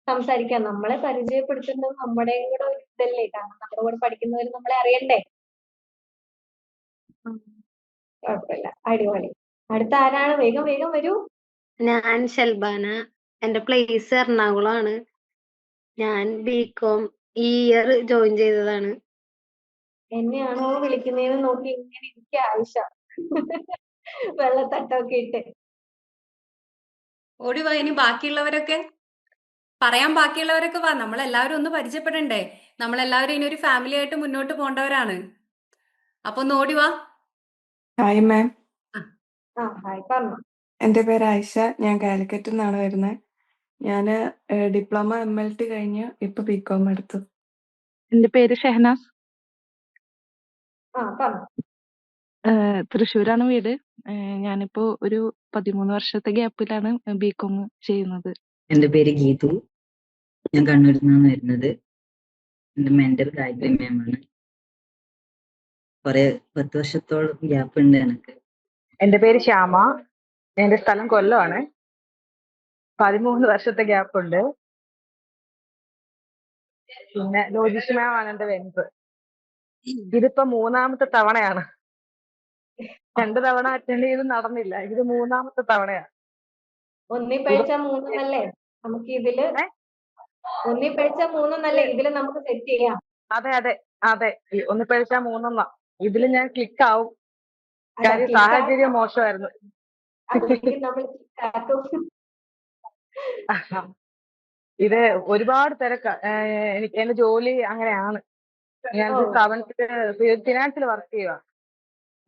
സംസാരിക്കാം. നമ്മളെ പരിചയപ്പെടുത്തേണ്ടത് നമ്മുടെ കൂടെ ഒരു ഇതല്ലേ, കാരണം നമ്മുടെ കൂടെ പഠിക്കുന്നവര് നമ്മളെ അറിയണ്ടേ. കുഴപ്പമില്ല, അടിപൊളി. അടുത്ത ആരാണ്? വേഗം വരൂ. ഞാൻ ഷെൽബാന. എന്റെ പ്ലേസ് എറണാകുളമാണ്. ഞാൻ ബികോം ഈ ഇയർ ജോയിൻ ചെയ്തതാണ്. എന്നെയാണോ വിളിക്കുന്നതെന്ന് നോക്കി ഇങ്ങനെ ഇരിക്കുക ആയിഷ, വെള്ളത്തട്ടൊക്കെ ഇട്ട്. ഓടി വാ. ഇനി ബാക്കിയുള്ളവരൊക്കെ പറയാൻ, ബാക്കിയുള്ളവരൊക്കെ വാ. നമ്മളെല്ലാവരും ഒന്ന് പരിചയപ്പെടണ്ടേ. നമ്മളെല്ലാവരും ഇനി ഒരു ഫാമിലി ആയിട്ട് മുന്നോട്ട് പോകേണ്ടവരാണ്. അപ്പൊ ഒന്ന് ഓടി വാ. ഹായ് മാം, ഹായ് പറഞ്ഞു. എൻ്റെ പേര് ആയിഷ. ഞാൻ കാലിക്കറ്റിൽ നിന്നാണ് വരുന്നത്. ഞാൻ ഡിപ്ലോമ MLT കഴിഞ്ഞ് ഇപ്പൊ BCom എടുത്തു. എൻ്റെ പേര് ഷെഹനാസ്. പറഞ്ഞു. തൃശ്ശൂരാണ് വീട്. ഞാനിപ്പോ ഒരു 13 വർഷത്തെ ഗ്യാപ്പിലാണ് BCom ചെയ്യുന്നത്. എൻ്റെ പേര് ഗീതു. ഞാൻ കണ്ണൂരിൽ നിന്നാണ് വരുന്നത്. എൻ്റെ മെന്റർ ഗായത്രി മാമാണ്. 10 വർഷത്തോളം ഗ്യാപ്പ് ഉണ്ട് എനിക്ക്. എൻ്റെ പേര് ശ്യാമ. എൻ്റെ സ്ഥലം കൊല്ലമാണ്. 13 വർഷത്തെ ഗ്യാപ്പ് ഉണ്ട്. പിന്നെ ലോജിഷ് മാം ആണ് എൻ്റെ വെൻസ്. ഇതിപ്പോ 3ാമത്തെ തവണയാണ്. 2 തവണ അറ്റൻഡ് ചെയ്ത് നടന്നില്ല. ഇത് 3ാമത്തെ തവണയാണ്. ഒന്നി പഴിച്ച 3 നമുക്ക് ഇതില് ഒന്നി പഴിച്ച 3 ഇതില് നമുക്ക് സെറ്റ് ചെയ്യാം. അതെ അതെ അതെ, ഒന്ന് പഴിച്ചാ 3 ഇതില് ഞാൻ ക്ലിക്ക് ആവും. കാര്യം സാഹചര്യം മോശമായിരുന്നു. ഇത് ഒരുപാട് തിരക്ക. എനിക്ക് എന്റെ ജോലി അങ്ങനെയാണ്. ഞാൻ ഫിനാൻസിൽ വർക്ക് ചെയ്യുക.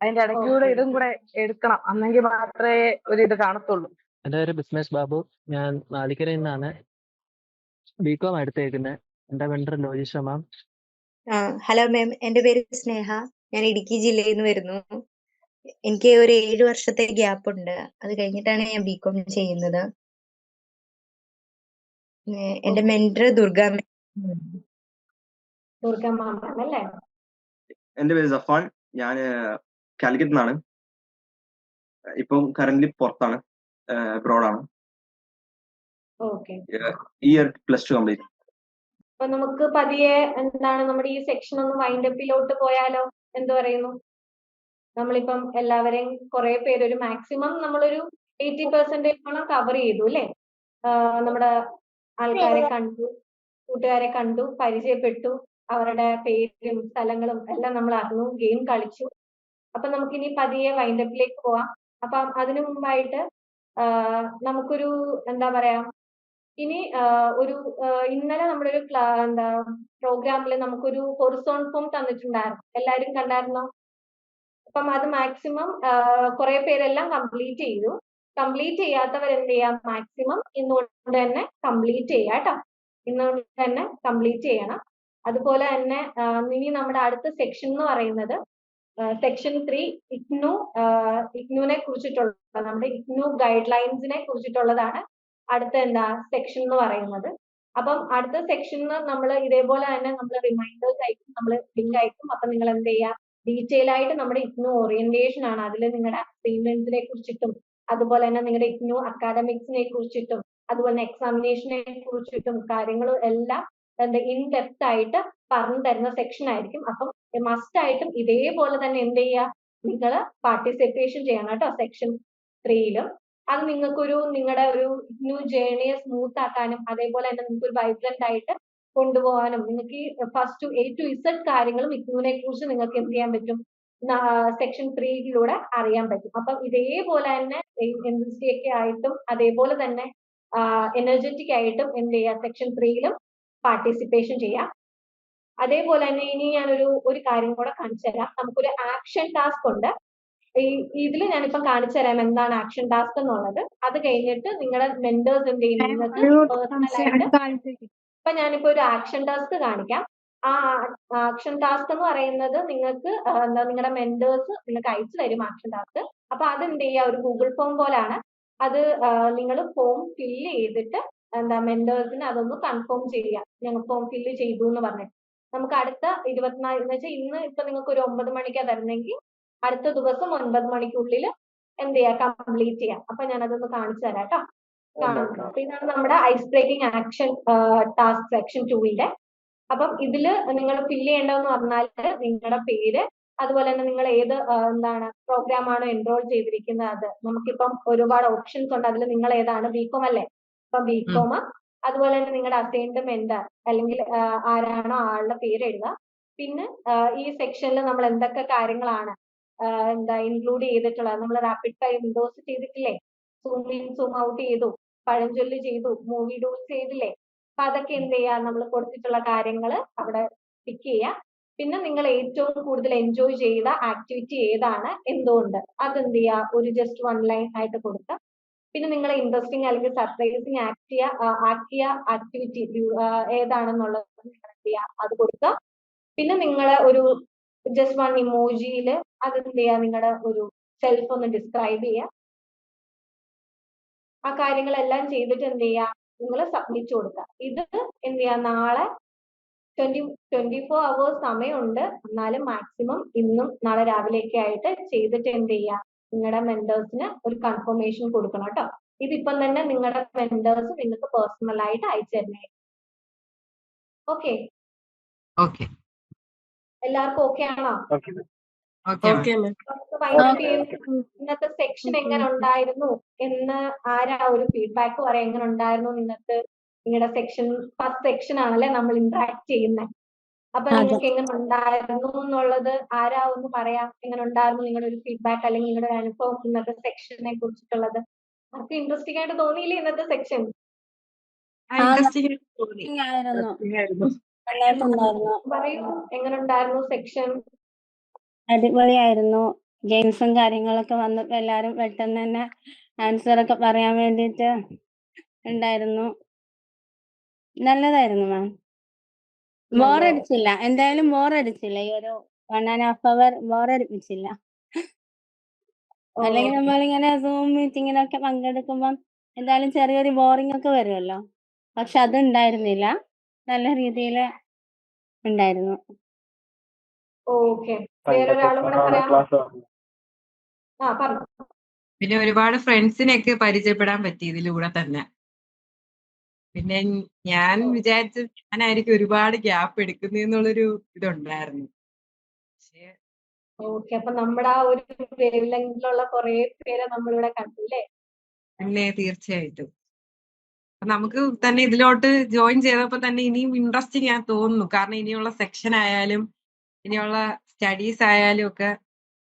അതിന്റെ ഇടയ്ക്കൂടെ ഇതും കൂടെ എടുക്കണം, അന്നെങ്കിൽ മാത്രമേ ഒരു ഇത് കാണത്തുള്ളൂ. എൻ്റെ പേര് ബിസ്മേഷ് ബാബു. ഞാൻ നാലിക്കരയിൽ നിന്നാണ് BCom എടുത്തേക്കുന്നത്. എൻ്റെ വെണ്ടർ ലോജിഷ മാം. ഹലോ മാം, എൻ്റെ പേര് സ്നേഹ. ഞാൻ ഇടുക്കി ജില്ലയിൽ നിന്ന് വരുന്നു. എനിക്ക് ഒരു 7 വർഷത്തെ ഗ്യാപ്പ് ഉണ്ട്. അത് കഴിഞ്ഞിട്ടാണ് ഞാൻ BCom ചെയ്യുന്നത്. എന്റെ മെന്റർ ദുർഗ മാം അല്ലേ? എൻ്റെ പേര് സഫാൻ. ഞാൻ കാലിക്കറ്റ് നിന്നാണ്. ഇപ്പം കറന്റ് പുറത്താണ്, അബ്രോഡാണ്. ഓക്കെ. ഈ ഇയർ +2 കംപ്ലീറ്റ്. അപ്പൊ നമുക്ക് പതിയെ എന്താണ് നമ്മുടെ ഈ സെക്ഷൻ ഒന്ന് വൈൻഡപ്പിലോട്ട് പോയാലോ? എന്ത് പറയുന്നു? നമ്മളിപ്പം എല്ലാവരെയും കുറെ പേര് ഒരു മാക്സിമം നമ്മളൊരു 80% കവർ ചെയ്തു അല്ലേ? നമ്മുടെ ആൾക്കാരെ കണ്ടു, കൂട്ടുകാരെ കണ്ടു, പരിചയപ്പെട്ടു, അവരുടെ പേരും സ്ഥലങ്ങളും എല്ലാം നമ്മൾ അറിഞ്ഞു, ഗെയിം കളിച്ചു. അപ്പൊ നമുക്കിനി പതിയെ വൈൻഡപ്പിലേക്ക് പോവാം. അപ്പം അതിനു മുമ്പായിട്ട് നമുക്കൊരു എന്താ പറയാ, ഇനി ഒരു ഇന്നലെ നമ്മുടെ ഒരു പ്രോഗ്രാമിൽ നമുക്കൊരു ഹൊറിസോൺ ഫോം തന്നിട്ടുണ്ടായിരുന്നു. എല്ലാവരും കണ്ടായിരുന്നോ? അപ്പം അത് മാക്സിമം കുറെ പേരെല്ലാം കംപ്ലീറ്റ് ചെയ്തു. കംപ്ലീറ്റ് ചെയ്യാത്തവർ എന്ത് ചെയ്യാം, മാക്സിമം ഇന്നുകൊണ്ട് തന്നെ കംപ്ലീറ്റ് ചെയ്യാം കേട്ടോ. ഇന്നുകൊണ്ട് തന്നെ കംപ്ലീറ്റ് ചെയ്യണം. അതുപോലെ തന്നെ ഇനി നമ്മുടെ അടുത്ത സെക്ഷൻ എന്ന് പറയുന്നത് സെക്ഷൻ 3 ഇഗ്നുവിനെ കുറിച്ചിട്ടുള്ള, നമ്മുടെ ഇഗ്നു ഗൈഡ് ലൈൻസിനെ കുറിച്ചിട്ടുള്ളതാണ് അടുത്ത സെക്ഷൻ എന്ന് പറയുന്നത്. അപ്പം അടുത്ത സെക്ഷനിൽ നമ്മൾ ഇതേപോലെ തന്നെ നമ്മൾ റിമൈൻഡേഴ്സ് അയക്കും, നമ്മൾ ലിങ്ക് അയക്കും. അപ്പൊ നിങ്ങൾ എന്ത് ചെയ്യുക, ഡീറ്റെയിൽ ആയിട്ട് നമ്മുടെ ഇഗ്നു ഓറിയന്റേഷൻ ആണ്, അതിൽ നിങ്ങളുടെ അസൈൻമെന്റ്സിനെ കുറിച്ചിട്ടും അതുപോലെ തന്നെ നിങ്ങളുടെ ഇഗ്നു അക്കാഡമിക്സിനെ കുറിച്ചിട്ടും അതുപോലെ എക്സാമിനേഷനെ കുറിച്ചിട്ടും കാര്യങ്ങളും എല്ലാം ഇൻ ഡെപ്ത് ആയിട്ട് പറഞ്ഞു തരുന്ന സെക്ഷൻ ആയിരിക്കും. അപ്പം മസ്റ്റ് ആയിട്ടും ഇതേപോലെ തന്നെ എന്ത് ചെയ്യുക, നിങ്ങൾ പാർട്ടിസിപ്പേഷൻ ചെയ്യണം കേട്ടോ സെക്ഷൻ 3യിലും. അത് നിങ്ങൾക്കൊരു നിങ്ങളുടെ ഒരു ഇഗ്നു ജേർണിയെ സ്മൂത്ത് ആക്കാനും അതേപോലെ തന്നെ നിങ്ങൾക്ക് ഒരു വൈബ്രന്റ് ആയിട്ട് കൊണ്ടുപോകാനും നിങ്ങൾക്ക് ഫസ്റ്റ് A to Z കാര്യങ്ങളും ഇഗ്നുവിനെ കുറിച്ച് നിങ്ങൾക്ക് എന്ത് ചെയ്യാൻ പറ്റും, സെക്ഷൻ 3യിലൂടെ അറിയാൻ പറ്റും. അപ്പം ഇതേപോലെ തന്നെ ഒക്കെ ആയിട്ടും അതേപോലെ തന്നെ എനർജറ്റിക് ആയിട്ടും എന്ത് ചെയ്യുക, സെക്ഷൻ 3യിലും പാർട്ടിസിപ്പേഷൻ ചെയ്യാം. അതേപോലെ തന്നെ ഇനി ഞാനൊരു കാര്യം കൂടെ കാണിച്ചു തരാം. നമുക്കൊരു ആക്ഷൻ ടാസ്ക് ഉണ്ട്. ഇതിൽ ഞാനിപ്പം കാണിച്ചു തരാം എന്താണ് ആക്ഷൻ ടാസ്ക് എന്നുള്ളത്. അത് കഴിഞ്ഞിട്ട് നിങ്ങളുടെ മെന്റേഴ്സ് എന്ത് ചെയ്യും, നിങ്ങൾക്ക് പേഴ്സണലായിട്ട് ഇപ്പൊ ഞാനിപ്പോ ഒരു ആക്ഷൻ ടാസ്ക് കാണിക്കാം. ആ ആക്ഷൻ ടാസ്ക് എന്ന് പറയുന്നത് നിങ്ങൾക്ക് നിങ്ങളുടെ മെന്റേഴ്സ് നിങ്ങൾക്ക് അയച്ചു തരും ആക്ഷൻ ടാസ്ക്. അപ്പൊ അത് എന്ത് ചെയ്യുക, ഒരു ഗൂഗിൾ ഫോം പോലാണ്. അത് നിങ്ങൾ ഫോം ഫില്ല് ചെയ്തിട്ട് മെന്റേഴ്സിന് അതൊന്ന് കൺഫേം ചെയ്യുക, ഞങ്ങൾ ഫോം ഫില്ല് ചെയ്തു എന്ന് പറഞ്ഞിട്ട്. നമുക്ക് അടുത്ത 24 എന്ന് വെച്ചാൽ ഇന്ന് ഇപ്പൊ നിങ്ങൾക്ക് ഒരു 9 മണിക്കാ തരുന്നെങ്കിൽ അടുത്ത ദിവസം 9 മണിക്കുള്ളിൽ എന്ത് ചെയ്യാം, കംപ്ലീറ്റ് ചെയ്യാം. അപ്പൊ ഞാൻ അതൊന്ന് കാണിച്ചു തരാം കേട്ടോ. അപ്പൊ ഇതാണ് നമ്മുടെ ice breaking action task section 2ന്റെ. അപ്പം ഇതില് നിങ്ങൾ ഫില്ല് ചെയ്യേണ്ടതെന്ന് പറഞ്ഞാൽ നിങ്ങളുടെ പേര്, അതുപോലെ തന്നെ നിങ്ങൾ ഏത് പ്രോഗ്രാം ആണോ എൻറോൾ ചെയ്തിരിക്കുന്നത് അത്. നമുക്കിപ്പം ഒരുപാട് ഓപ്ഷൻസ് ഉണ്ട്, അതിൽ നിങ്ങൾ ഏതാണ്, BCom അല്ലേ? അപ്പൊ BCom, അതുപോലെ തന്നെ നിങ്ങളുടെ അസൈൻഡ് മെന്റർ അല്ലെങ്കിൽ ആരാണോ ആളുടെ പേര് എഴുതുക. പിന്നെ ഈ സെക്ഷനിൽ നമ്മൾ എന്തൊക്കെ കാര്യങ്ങളാണ് ഇൻക്ലൂഡ് ചെയ്തിട്ടുള്ളത്, നമ്മൾ റാപ്പിഡ് ഫയർ വിൻഡോസ് ചെയ്തിട്ടില്ലേ, സൂം ഇൻ സൂം ഔട്ട് ചെയ്തു, പഴഞ്ചൊല്ല് ചെയ്തു, മൂവി ഡൂൾസ് ചെയ്തില്ലേ. അപ്പൊ അതൊക്കെ എന്ത് ചെയ്യാ, നമ്മൾ കൊടുത്തിട്ടുള്ള കാര്യങ്ങൾ അവിടെ ടിക്ക് ചെയ്യുക. പിന്നെ നിങ്ങൾ ഏറ്റവും കൂടുതൽ എൻജോയ് ചെയ്ത ആക്ടിവിറ്റി ഏതാണ്, എന്തുകൊണ്ട്, അതെന്ത് ചെയ്യുക, ഒരു ജസ്റ്റ് 1 ലൈൻ ആയിട്ട് കൊടുക്കുക. പിന്നെ നിങ്ങളെ ഇൻട്രസ്റ്റിംഗ് അല്ലെങ്കിൽ സർപ്രൈസിങ് ആക്കിയ ആക്ടിവിറ്റി ഏതാണെന്നുള്ളത് നിങ്ങൾ എന്ത് ചെയ്യുക, അത് കൊടുക്കുക. പിന്നെ നിങ്ങളെ ഒരു ജസ്റ്റ് 1 ഇമോജിയിൽ അതെന്ത് ചെയ്യുക, നിങ്ങളുടെ ഒരു സെൽഫ് ഒന്ന് ഡിസ്ക്രൈബ് ചെയ്യുക. ആ കാര്യങ്ങളെല്ലാം ചെയ്തിട്ട് എന്ത് ചെയ്യുക, നിങ്ങൾ സബ്മിറ്റ് കൊടുക്കുക. ഇത് എന്ത് ചെയ്യുക, നാളെ 24 hours സമയമുണ്ട്. എന്നാലും മാക്സിമം ഇന്നും നാളെ രാവിലെയൊക്കെ ആയിട്ട് ചെയ്തിട്ട് എന്ത് ചെയ്യുക, നിങ്ങളുടെ മെന്റേഴ്സിന് ഒരു കൺഫർമേഷൻ കൊടുക്കണം കേട്ടോ. ഇതിപ്പം തന്നെ നിങ്ങളുടെ മെന്റേഴ്സ് നിങ്ങൾക്ക് പേഴ്സണൽ ആയിട്ട് അയച്ചു തരണേ. ഓക്കെ, ഓക്കെ എല്ലാവർക്കും ഓക്കെ ആണോ? ഓക്കെ ഇന്നത്തെ സെക്ഷൻ എങ്ങനെ ഉണ്ടായിരുന്നു എന്ന് ആരാ ഒരു ഫീഡ്ബാക്ക് പറയാം. എങ്ങനെ ഉണ്ടായിരുന്നു നിങ്ങൾക്ക് നിങ്ങളുടെ സെക്ഷൻ? ഫസ്റ്റ് സെക്ഷൻ ആണല്ലേ നമ്മൾ ഇന്ററാക്ട് ചെയ്യുന്നത്. അപ്പൊ നിങ്ങൾക്ക് എങ്ങനെ ഉണ്ടായിരുന്നു എന്നുള്ളത് ആരാ ഒന്ന് പറയാം. എങ്ങനെ ഉണ്ടായിരുന്നു നിങ്ങളുടെ ഒരു ഫീഡ്ബാക്ക് അല്ലെങ്കിൽ നിങ്ങളുടെ ഒരു അനുഭവം ഇന്നത്തെ സെക്ഷനെ കുറിച്ചിട്ടുള്ളത്? നമുക്ക് ഇൻട്രസ്റ്റിംഗ് ആയിട്ട് തോന്നിയില്ലേ ഇന്നത്തെ സെക്ഷൻ? പറയൂ, എങ്ങനെ ഉണ്ടായിരുന്നു സെക്ഷൻ? അടിപൊളിയായിരുന്നു. ഗെയിംസും കാര്യങ്ങളൊക്കെ വന്നപ്പോ എല്ലാരും പെട്ടെന്ന് തന്നെ ആൻസർ ഒക്കെ പറയാൻ വേണ്ടിയിട്ട് ഉണ്ടായിരുന്നു. നല്ലതായിരുന്നു മാം. ബോറടിച്ചില്ല, എന്തായാലും ബോറടിച്ചില്ല. ഈ ഒരു 1.5 hour ബോറടിപ്പിച്ചില്ല. അല്ലെങ്കിൽ നമ്മളിങ്ങനെ സൂം മീറ്റിങ്ങിനൊക്കെ പങ്കെടുക്കുമ്പം എന്തായാലും ചെറിയൊരു ബോറിംഗ് ഒക്കെ വരുമല്ലോ. പക്ഷെ അത് ഉണ്ടായിരുന്നില്ല, നല്ല രീതിയിൽ ഉണ്ടായിരുന്നു. ഓക്കെ, വേറൊരാളും കൂടെ പറയാം. ആ പറഞ്ഞു. പിന്നെ ഒരുപാട് ഫ്രണ്ട്സിനെയൊക്കെ പരിചയപ്പെടാൻ പറ്റി ഇതിലൂടെ തന്നെ. പിന്നെ ഞാൻ വിചാരിച്ചു ഞാനായിരിക്കും ഒരുപാട് ഗ്യാപ്പ് എടുക്കുന്നുള്ളൊരു ഇതുണ്ടായിരുന്നു. ഓക്കെ, അപ്പൊ നമ്മുടെ ആ ഒരു വേവ് ലെങ്തിലുള്ള കുറെ പേരെ നമ്മളിവിടെ കണ്ടു അല്ലേ? പിന്നെ തീർച്ചയായിട്ടും നമുക്ക് തന്നെ ഇതിലോട്ട് ജോയിൻ ചെയ്തപ്പോ തന്നെ ഇനിയും ഇൻട്രസ്റ്റിംഗ് ആയി തോന്നുന്നു. കാരണം ഇനിയുള്ള സെക്ഷൻ ആയാലും ഇനിയുള്ള സ്റ്റഡീസ് ആയാലും ഒക്കെ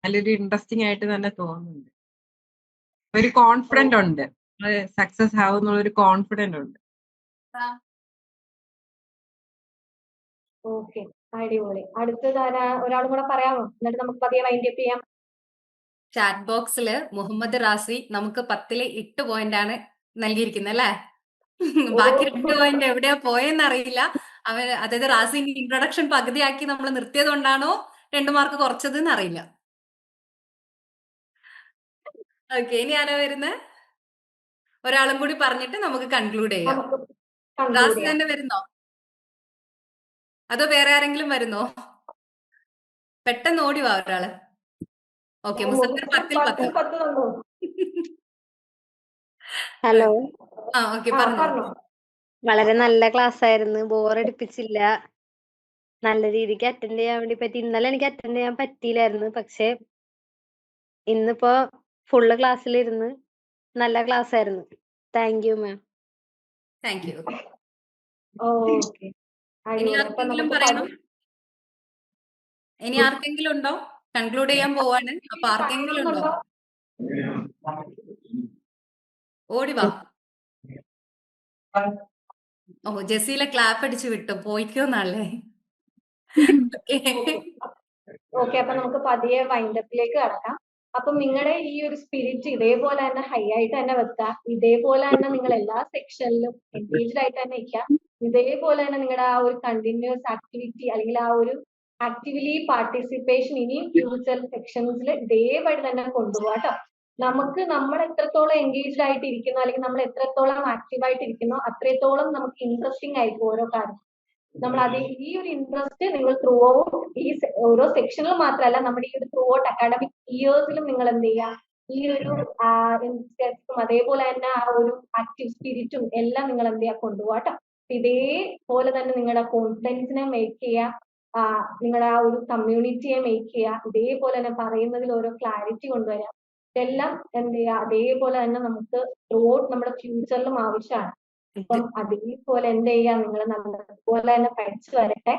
നല്ലൊരു ഇൻട്രസ്റ്റിംഗ് ആയിട്ട് തന്നെ തോന്നുന്നുണ്ട്. ഒരു കോൺഫിഡന്റ് ഉണ്ട്, സക്സസ് ആവും എന്നുള്ളൊരു കോൺഫിഡന്റ് ഉണ്ട്. ഓക്കെ, അടിപൊളി. അടുത്തത് ഒരാളും കൂടെ പറയാമോ? എന്നിട്ട് നമുക്ക് പതിയെ വൈൻഡ് അപ്പ് ചെയ്യാം. ചാറ്റ് ബോക്സില് മുഹമ്മദ് റാസി നമുക്ക് 10 8 പോയിന്റ് ആണ് നൽകിയിരിക്കുന്നത് അല്ലേ? ബാക്കി 2 പോയിന്റ് എവിടെയാ പോയെന്ന് അറിയില്ല. അതായത് റാസിന്റെ ഇൻട്രൊഡക്ഷൻ പകുതിയാക്കി നമ്മൾ നിർത്തിയത് കൊണ്ടാണോ 2 മാർക്ക് കുറച്ചത് എന്ന് അറിയില്ല. ഓക്കെ, ഇനി ആരാ വരുന്നത്? ഒരാളും കൂടി പറഞ്ഞിട്ട് നമുക്ക് കൺക്ലൂഡ് ചെയ്യാം. റാസി തന്നെ വരുന്നോ അതോ വേറെ ആരെങ്കിലും വരുന്നോ? പെട്ടെന്ന് ഓടി വാ ഒരാള്. ഓക്കെ, മുസഫിർ 10 10. ഹലോ, ആ ഓക്കെ, പറഞ്ഞു. വളരെ നല്ല ക്ലാസ് ആയിരുന്നു, ബോറടിപ്പിച്ചില്ല. നല്ല രീതിക്ക് അറ്റൻഡ് ചെയ്യാൻ വേണ്ടി പറ്റി. ഇന്നലെ എനിക്ക് അറ്റൻഡ് ചെയ്യാൻ പറ്റിയില്ലായിരുന്നു, പക്ഷെ ഇന്നിപ്പോ ഫുള്ള് ക്ലാസ്സിലിരുന്ന് നല്ല ക്ലാസ് ആയിരുന്നു. Thank you ma'am. Thank you. Okay, ഇനി ആർക്കെങ്കിലും പറയണം? ഇനി ആർക്കെങ്കിലും ഉണ്ടോ? കൺക്ലൂഡ് ചെയ്യാൻ പോവാണ്. അപ്പൊ ആർക്കെങ്കിലും ഉണ്ടോ? ഓടി വാ. ഓ, ജസീല ക്ലാപ്പ് അടിച്ചു വിട്ടു, പോയിക്കോന്നല്ലേ? ഓക്കെ, അപ്പൊ നമുക്ക് പതിയെ വൈൻഡപ്പിലേക്ക് കടക്കാം. അപ്പൊ നിങ്ങളുടെ ഈ ഒരു സ്പിരിറ്റ് ഇതേപോലെ തന്നെ ഹൈ ആയിട്ട് തന്നെ വെക്കുക. ഇതേപോലെ തന്നെ നിങ്ങൾ എല്ലാ സെക്ഷനിലും എൻഗേജ്ഡ് ആയിട്ട് തന്നെ ഇരിക്കുക. ഇതേപോലെ തന്നെ നിങ്ങളുടെ ആ ഒരു കണ്ടിന്യൂസ് ആക്ടിവിറ്റി അല്ലെങ്കിൽ ആ ഒരു ആക്റ്റീവ്ലി പാർട്ടിസിപ്പേഷൻ ഇനിയും ഫ്യൂച്ചർ സെക്ഷൻസിൽ ഇതേപടി തന്നെ കൊണ്ടുപോകാം. നമുക്ക് നമ്മൾ എത്രത്തോളം എൻഗേജ്ഡ് ആയിട്ട് ഇരിക്കുന്നു അല്ലെങ്കിൽ നമ്മൾ എത്രത്തോളം ആക്റ്റീവ് ആയിട്ട് ഇരിക്കുന്നോ അത്രത്തോളം നമുക്ക് ഇൻട്രസ്റ്റിംഗ് ആയിരിക്കും ഓരോ കാര്യം. നമ്മൾ അത് ഈ ഒരു ഇൻട്രസ്റ്റ് നിങ്ങൾ ത്രൂ ഔട്ട് ഈ ഓരോ സെക്ഷനിൽ മാത്രമല്ല നമ്മുടെ ഈ ഒരു ത്രൂ ഔട്ട് അക്കാഡമിക് ഇയേഴ്സിലും നിങ്ങൾ എന്ത് ചെയ്യുക, ഈ ഒരു ഇൻട്രസ്റ്റും അതേപോലെ തന്നെ ആ ഒരു ആക്റ്റീവ് സ്പിരിറ്റും എല്ലാം നിങ്ങൾ എന്ത് ചെയ്യുക, കൊണ്ടുപോകാം. ഇതേപോലെ തന്നെ നിങ്ങളുടെ കോൺഫിഡൻസിനെ മേക്ക് ചെയ്യുക, നിങ്ങളുടെ ആ ഒരു കമ്മ്യൂണിറ്റിയെ മേക്ക് ചെയ്യുക. ഇതേപോലെ തന്നെ പറയുന്നതിൽ ഓരോ ക്ലാരിറ്റി കൊണ്ടുവരിക. ഇതെല്ലാം എന്ത് ചെയ്യുക, അതേപോലെ തന്നെ നമുക്ക് ത്രൂ ഔട്ട് നമ്മുടെ ഫ്യൂച്ചറിലും ആവശ്യമാണ്. അപ്പം അതേപോലെ എന്ത് ചെയ്യുക, നിങ്ങൾ നല്ലതുപോലെ തന്നെ പഠിച്ചു വരട്ടെ.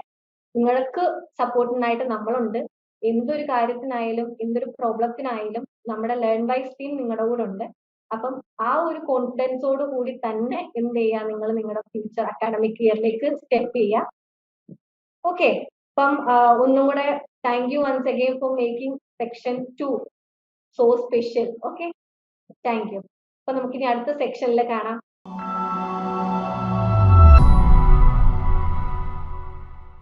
നിങ്ങൾക്ക് സപ്പോർട്ടിനായിട്ട് നമ്മളുണ്ട്. എന്തൊരു കാര്യത്തിനായാലും എന്തൊരു പ്രോബ്ലത്തിനായാലും നമ്മുടെ ലേൺ ബൈ ടീം നിങ്ങളുടെ കൂടെ ഉണ്ട്. അപ്പം ആ ഒരു കോൺഫിഡൻസോട് കൂടി തന്നെ എന്ത് ചെയ്യുക, നിങ്ങൾ നിങ്ങളുടെ ഫ്യൂച്ചർ അക്കാഡമിക് ഇയറിലേക്ക് സ്റ്റെപ്പ് ചെയ്യുക. ഓക്കെ. അപ്പം ഒന്നും കൂടെ thank you once again for making section 2 so special. Okay, thank you. അപ്പൊ നമുക്കിനി അടുത്ത സെക്ഷനിൽ കാണാം.